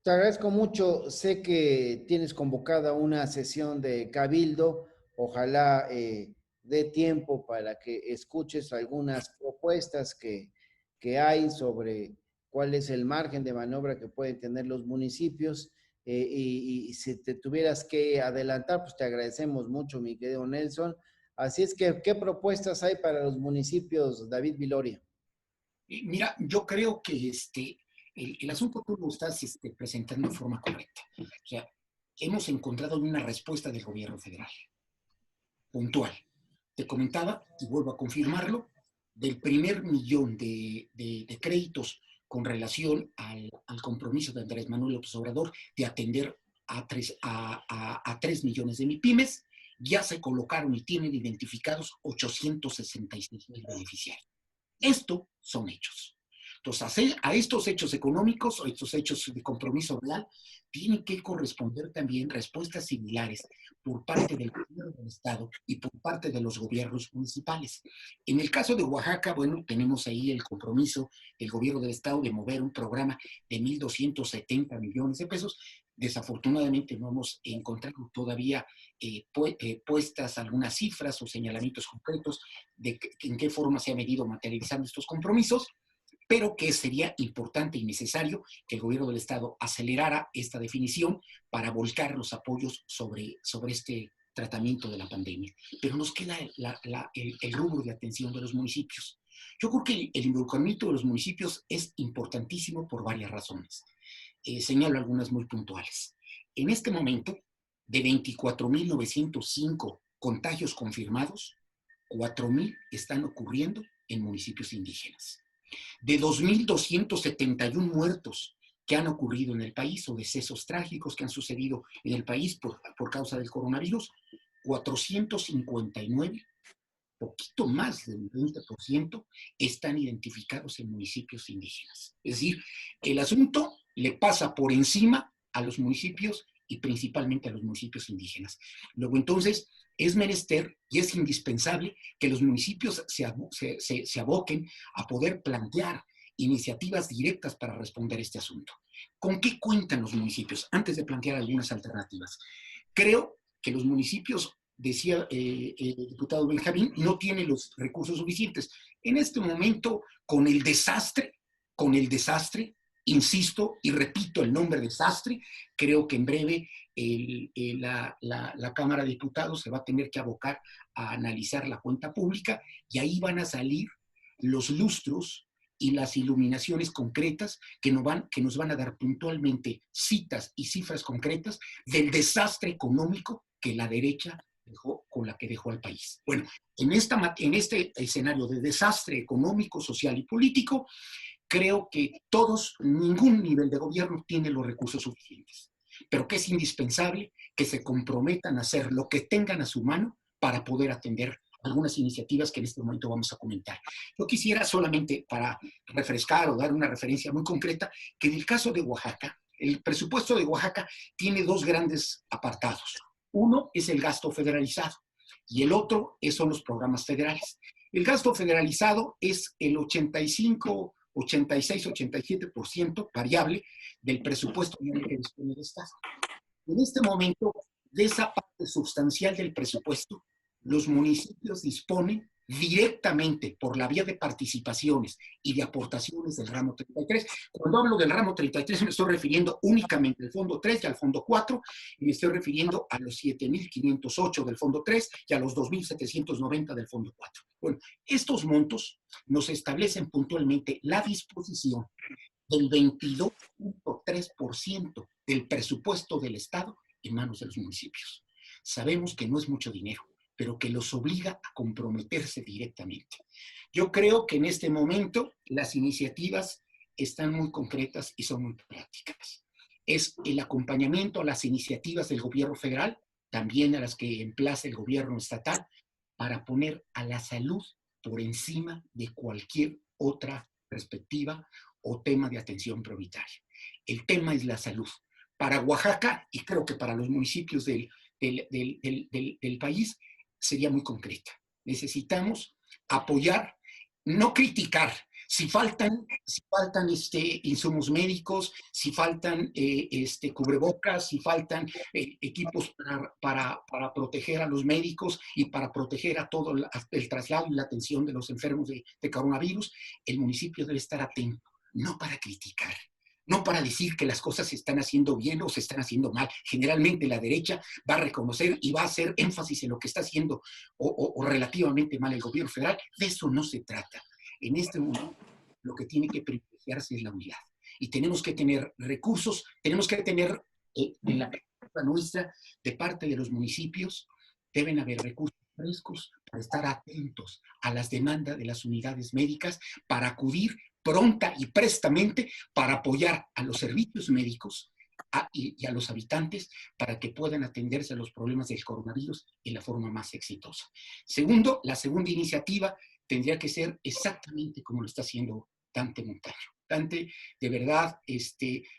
Te agradezco mucho. Sé que tienes convocada una sesión de Cabildo. Ojalá dé tiempo para que escuches algunas propuestas que hay sobre cuál es el margen de maniobra que pueden tener los municipios. Y si te tuvieras que adelantar, pues te agradecemos mucho, mi querido Nelson. Así es que, ¿qué propuestas hay para los municipios, David Viloria?
Mira, yo creo que el asunto tú lo estás presentando de forma correcta. O sea, hemos encontrado una respuesta del gobierno federal, puntual. Te comentaba, y vuelvo a confirmarlo, del primer millón de créditos con relación al compromiso de Andrés Manuel López Obrador de atender a 3 millones de MIPYMES, ya se colocaron y tienen identificados 866,000 beneficiarios. Esto son hechos. Entonces, a estos hechos económicos o estos hechos de compromiso real, tienen que corresponder también respuestas similares por parte del gobierno del Estado y por parte de los gobiernos municipales. En el caso de Oaxaca, bueno, tenemos ahí el compromiso del gobierno del Estado de mover un programa de 1,270 millones de pesos. Desafortunadamente no hemos encontrado todavía puestas algunas cifras o señalamientos concretos de en qué forma se ha venido materializando estos compromisos, pero que sería importante y necesario que el gobierno del Estado acelerara esta definición para volcar los apoyos sobre este tratamiento de la pandemia. Pero nos queda el rubro de atención de los municipios. Yo creo que el involucramiento de los municipios es importantísimo por varias razones. Señalo algunas muy puntuales. En este momento, de 24,905 contagios confirmados, 4,000 están ocurriendo en municipios indígenas. De 2,271 muertos que han ocurrido en el país o decesos trágicos que han sucedido en el país por causa del coronavirus, 459, poquito más del 20%, están identificados en municipios indígenas. Es decir, el asunto le pasa por encima a los municipios y principalmente a los municipios indígenas. Luego, entonces, es menester y es indispensable que los municipios se aboquen a poder plantear iniciativas directas para responder a este asunto. ¿Con qué cuentan los municipios? Antes de plantear algunas alternativas. Creo que los municipios, decía el diputado Benjamín, no tienen los recursos suficientes. En este momento, con el desastre, insisto y repito el nombre desastre, creo que en breve la Cámara de Diputados se va a tener que abocar a analizar la cuenta pública y ahí van a salir los lustros y las iluminaciones concretas que nos van a dar puntualmente citas y cifras concretas del desastre económico que la derecha con la que dejó al país. Bueno, en este escenario de desastre económico, social y político, creo que ningún nivel de gobierno tiene los recursos suficientes, pero que es indispensable que se comprometan a hacer lo que tengan a su mano para poder atender algunas iniciativas que en este momento vamos a comentar. Yo quisiera solamente, para refrescar o dar una referencia muy concreta, que en el caso de Oaxaca, el presupuesto de Oaxaca tiene dos grandes apartados. Uno es el gasto federalizado y el otro son los programas federales. El gasto federalizado es el 85, 86, 87% variable del presupuesto que dispone el Estado. En este momento, de esa parte sustancial del presupuesto, los municipios disponen directamente por la vía de participaciones y de aportaciones del ramo 33. Cuando hablo del ramo 33 me estoy refiriendo únicamente al fondo 3 y al fondo 4, y me estoy refiriendo a los 7.508 del fondo 3 y a los 2.790 del fondo 4. Bueno, estos montos nos establecen puntualmente la disposición del 22.3% del presupuesto del Estado en manos de los municipios. Sabemos que no es mucho dinero, pero que los obliga a comprometerse directamente. Yo creo que en este momento las iniciativas están muy concretas y son muy prácticas. Es el acompañamiento a las iniciativas del gobierno federal, también a las que emplaza el gobierno estatal, para poner a la salud por encima de cualquier otra perspectiva o tema de atención prioritaria. El tema es la salud. Para Oaxaca, y creo que para los municipios del país, sería muy concreta. Necesitamos apoyar, no criticar. Si faltan insumos médicos, si faltan cubrebocas, si faltan equipos para proteger a los médicos y para proteger a todo el traslado y la atención de los enfermos de coronavirus, el municipio debe estar atento, no para criticar, no para decir que las cosas se están haciendo bien o se están haciendo mal. Generalmente la derecha va a reconocer y va a hacer énfasis en lo que está haciendo o relativamente mal el gobierno federal. De eso no se trata. En este momento lo que tiene que privilegiarse es la unidad. Y tenemos que tener recursos, tenemos que tener en la perspectiva nuestra, de parte de los municipios, deben haber recursos frescos para estar atentos a las demandas de las unidades médicas, para acudir pronta y prestamente para apoyar a los servicios médicos y a los habitantes para que puedan atenderse a los problemas del coronavirus en la forma más exitosa. Segundo, la segunda iniciativa tendría que ser exactamente como lo está haciendo Dante Montaño. Dante, de verdad,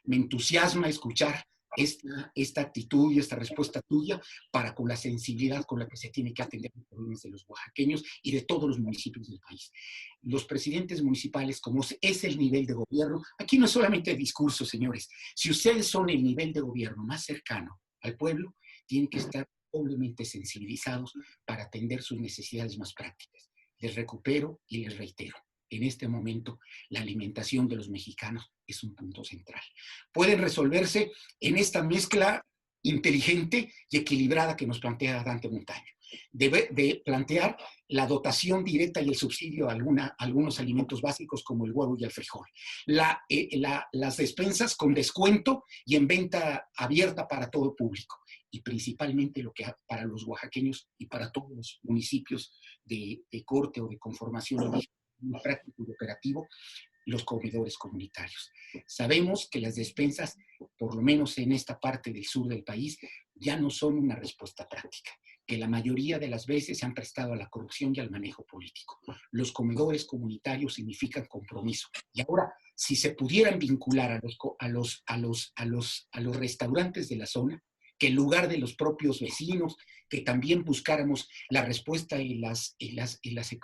me entusiasma escuchar esta actitud y esta respuesta tuya para con la sensibilidad con la que se tiene que atender los problemas de los oaxaqueños y de todos los municipios del país. Los presidentes municipales, como es el nivel de gobierno, aquí no es solamente discurso, señores. Si ustedes son el nivel de gobierno más cercano al pueblo, tienen que estar doblemente sensibilizados para atender sus necesidades más prácticas. Les recupero y les reitero. En este momento, la alimentación de los mexicanos es un punto central. Pueden resolverse en esta mezcla inteligente y equilibrada que nos plantea Dante Montaño. De plantear la dotación directa y el subsidio a algunos alimentos básicos como el huevo y el frijol. Las despensas con descuento y en venta abierta para todo público. Y principalmente lo que para los oaxaqueños y para todos los municipios de corte o de conformación muy práctico y operativo, los comedores comunitarios. Sabemos que las despensas, por lo menos en esta parte del sur del país, ya no son una respuesta práctica, que la mayoría de las veces se han prestado a la corrupción y al manejo político. Los comedores comunitarios significan compromiso. Y ahora, si se pudieran vincular a los restaurantes de la zona, que en lugar de los propios vecinos, que también buscáramos la respuesta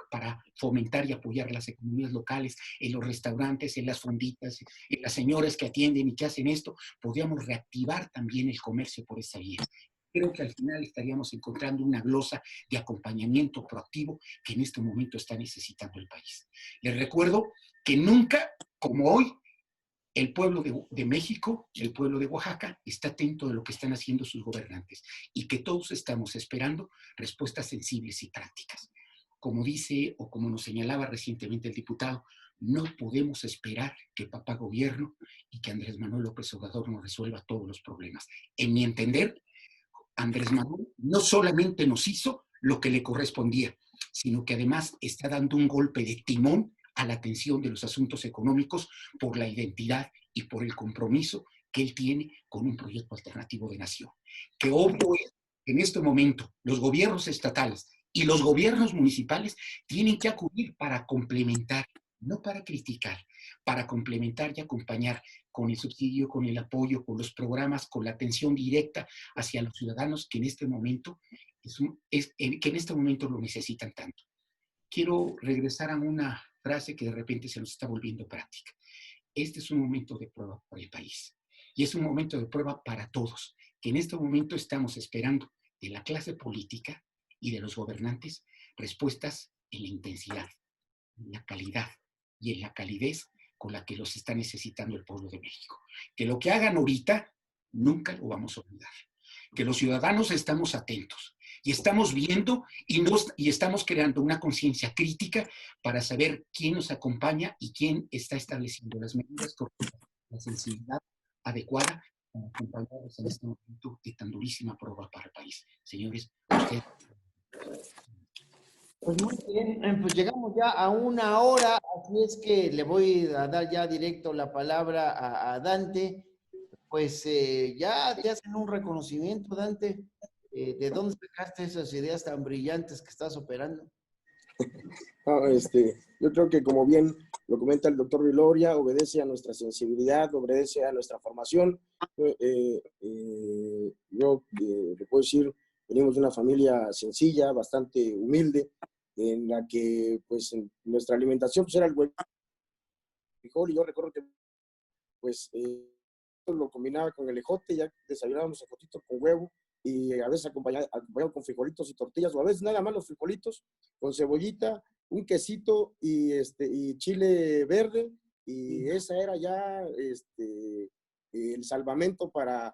para fomentar y apoyar las economías locales, en los restaurantes, en las fonditas, en las señoras que atienden y que hacen esto, podríamos reactivar también el comercio por esa vía. Creo que al final estaríamos encontrando una glosa de acompañamiento proactivo que en este momento está necesitando el país. Les recuerdo que nunca, como hoy, el pueblo de México, el pueblo de Oaxaca, está atento de lo que están haciendo sus gobernantes y que todos estamos esperando respuestas sensibles y prácticas. Como dice o como nos señalaba recientemente el diputado, no podemos esperar que papá gobierno y que Andrés Manuel López Obrador nos resuelva todos los problemas. En mi entender, Andrés Manuel no solamente nos hizo lo que le correspondía, sino que además está dando un golpe de timón a la atención de los asuntos económicos por la identidad y por el compromiso que él tiene con un proyecto alternativo de nación. Que obvio es que en este momento los gobiernos estatales y los gobiernos municipales tienen que acudir para complementar, no para criticar, para complementar y acompañar con el subsidio, con el apoyo, con los programas, con la atención directa hacia los ciudadanos que en este momento, que en este momento lo necesitan tanto. quiero regresar a una frase que de repente se nos está volviendo práctica. Este es un momento de prueba para el país y es un momento de prueba para todos, que en este momento estamos esperando de la clase política y de los gobernantes respuestas en la intensidad, en la calidad y en la calidez con la que los está necesitando el pueblo de México. Que lo que hagan ahorita nunca lo vamos a olvidar. Que los ciudadanos estamos atentos y estamos viendo y estamos creando una conciencia crítica para saber quién nos acompaña y quién está estableciendo las medidas con la sensibilidad adecuada para acompañarnos en este momento de tan durísima prueba para el país. Señores, ustedes.
Pues muy bien, pues llegamos ya a 1 hora, así es que le voy a dar ya directo la palabra a Dante. Pues ya te hacen un reconocimiento, Dante. ¿De dónde sacaste esas ideas tan brillantes que estás operando?
Yo creo que, como bien lo comenta el doctor Viloria, obedece a nuestra sensibilidad, obedece a nuestra formación. Le puedo decir, venimos de una familia sencilla, bastante humilde, en la que pues nuestra alimentación pues, era el huevo, frijol, y yo recuerdo que pues lo combinaba con el ejote, ya desayunábamos ejotito con huevo, y a veces acompañado con frijolitos y tortillas, o a veces nada más los frijolitos, con cebollita, un quesito y chile verde, y esa era ya el salvamento para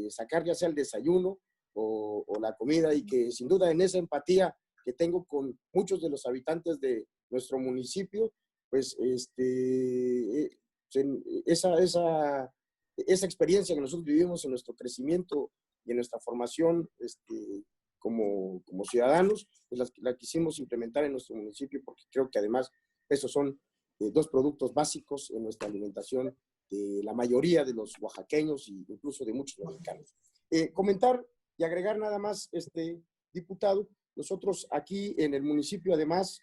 sacar ya sea el desayuno o la comida, y que sin duda en esa empatía que tengo con muchos de los habitantes de nuestro municipio, pues esa experiencia que nosotros vivimos en nuestro crecimiento y en nuestra formación como ciudadanos, pues la quisimos implementar en nuestro municipio, porque creo que además esos son dos productos básicos en nuestra alimentación de la mayoría de los oaxaqueños e incluso de muchos mexicanos. Comentar y agregar nada más, diputado, nosotros aquí en el municipio además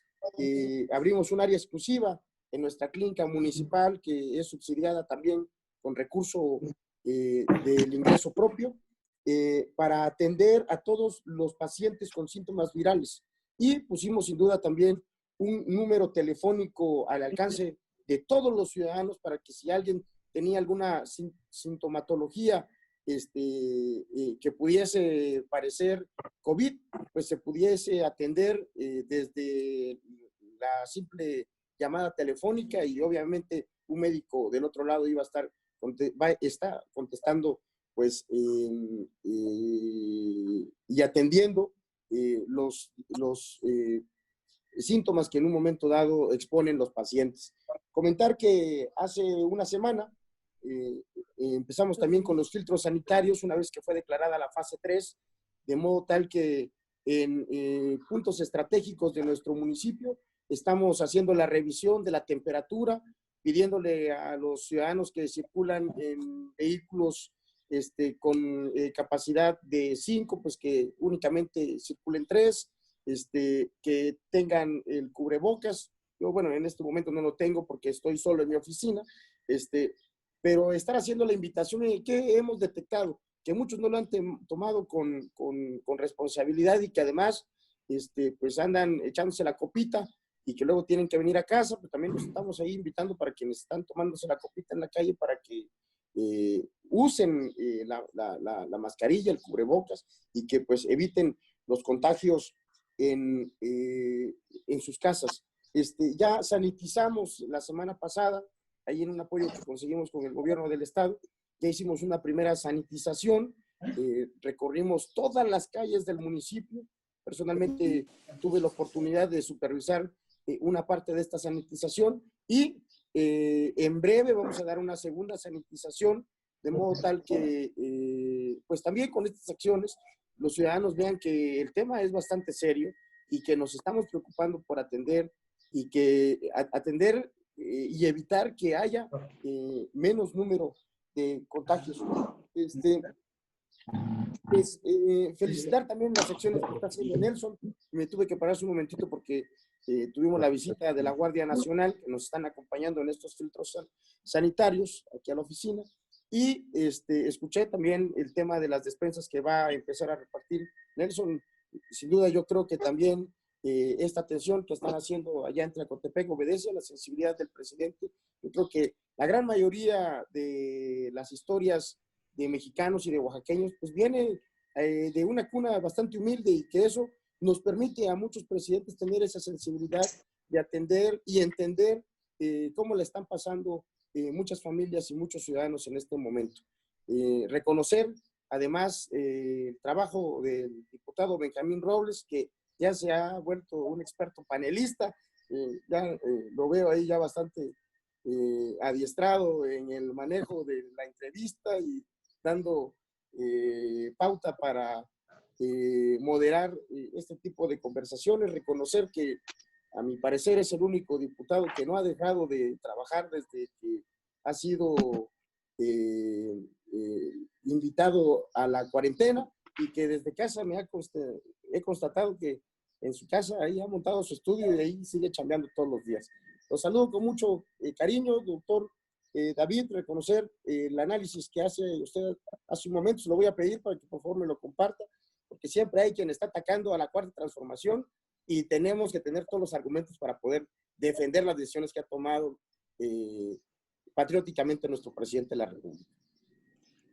abrimos un área exclusiva en nuestra clínica municipal, que es subsidiada también con recurso del ingreso propio, para atender a todos los pacientes con síntomas virales. Y pusimos sin duda también un número telefónico al alcance de todos los ciudadanos para que si alguien tenía alguna sintomatología que pudiese parecer COVID, pues se pudiese atender desde la simple llamada telefónica, y obviamente un médico del otro lado iba a estar está contestando pues y atendiendo los síntomas que en un momento dado exponen los pacientes. Comentar que hace una semana empezamos también con los filtros sanitarios, una vez que fue declarada la fase 3, de modo tal que en puntos estratégicos de nuestro municipio estamos haciendo la revisión de la temperatura, pidiéndole a los ciudadanos que circulan en vehículos con capacidad de 5, pues que únicamente circulen 3, que tengan el cubrebocas. Yo, bueno, en este momento no lo tengo porque estoy solo en mi oficina, pero estar haciendo la invitación en el que hemos detectado que muchos no lo han tomado con responsabilidad, y que además pues andan echándose la copita y que luego tienen que venir a casa. Pues también los estamos ahí invitando para quienes están tomándose la copita en la calle, para que usen la mascarilla, el cubrebocas, y que pues eviten los contagios en sus casas. Ya sanitizamos la semana pasada, ahí en un apoyo que conseguimos con el gobierno del estado, ya hicimos una primera sanitización, recorrimos todas las calles del municipio. Personalmente tuve la oportunidad de supervisar una parte de esta sanitización, y en breve vamos a dar una segunda sanitización, de modo tal que pues también con estas acciones los ciudadanos vean que el tema es bastante serio y que nos estamos preocupando por atender, y que atender y evitar que haya menos número de contagios. Pues, felicitar también las acciones que está haciendo Nelson. Me tuve que parar un momentito porque tuvimos la visita de la Guardia Nacional, que nos están acompañando en estos filtros sanitarios aquí a la oficina, y escuché también el tema de las despensas que va a empezar a repartir Nelson. Sin duda yo creo que también esta atención que están haciendo allá en Tlacotepec obedece a la sensibilidad del presidente. Yo creo que la gran mayoría de las historias de mexicanos y de oaxaqueños, pues viene de una cuna bastante humilde, y que eso nos permite a muchos presidentes tener esa sensibilidad de atender y entender cómo le están pasando muchas familias y muchos ciudadanos en este momento. Reconocer además el trabajo del diputado Benjamín Robles, que ya se ha vuelto un experto panelista, lo veo ahí ya bastante adiestrado en el manejo de la entrevista y dando pauta para moderar este tipo de conversaciones. Reconocer que, a mi parecer, es el único diputado que no ha dejado de trabajar desde que ha sido invitado a la cuarentena, y que desde casa he constatado que en su casa ahí ha montado su estudio y ahí sigue chambeando todos los días. Los saludo con mucho cariño, doctor David. Reconocer el análisis que hace usted hace un momento, se lo voy a pedir para que por favor me lo comparta, porque siempre hay quien está atacando a la Cuarta Transformación y tenemos que tener todos los argumentos para poder defender las decisiones que ha tomado patrióticamente nuestro presidente de la República.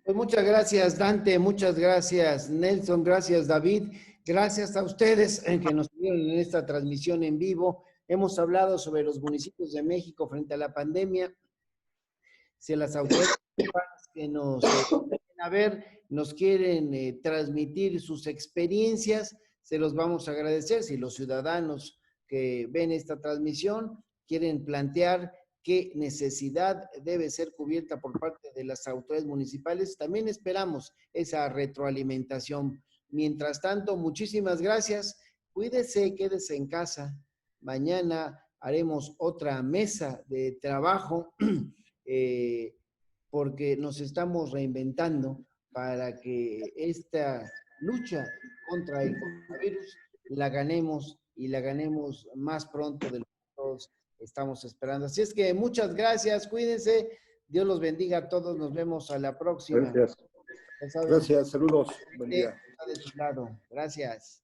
Pues muchas gracias, Dante, muchas gracias, Nelson, gracias, David, gracias a ustedes que nos vieron en esta transmisión en vivo. Hemos hablado sobre los municipios de México frente a la pandemia. Si las autoridades que nos a ver, nos quieren transmitir sus experiencias, se los vamos a agradecer. Si los ciudadanos que ven esta transmisión quieren plantear qué necesidad debe ser cubierta por parte de las autoridades municipales, también esperamos esa retroalimentación. Mientras tanto, muchísimas gracias. Cuídese, quédese en casa. Mañana haremos otra mesa de trabajo porque nos estamos reinventando para que esta lucha contra el coronavirus la ganemos, y la ganemos más pronto de lo que todos estamos esperando. Así es que muchas gracias, cuídense, Dios los bendiga a todos, nos vemos a la próxima.
Gracias. Gracias, saludos. Buen día.
Está de su lado. Gracias.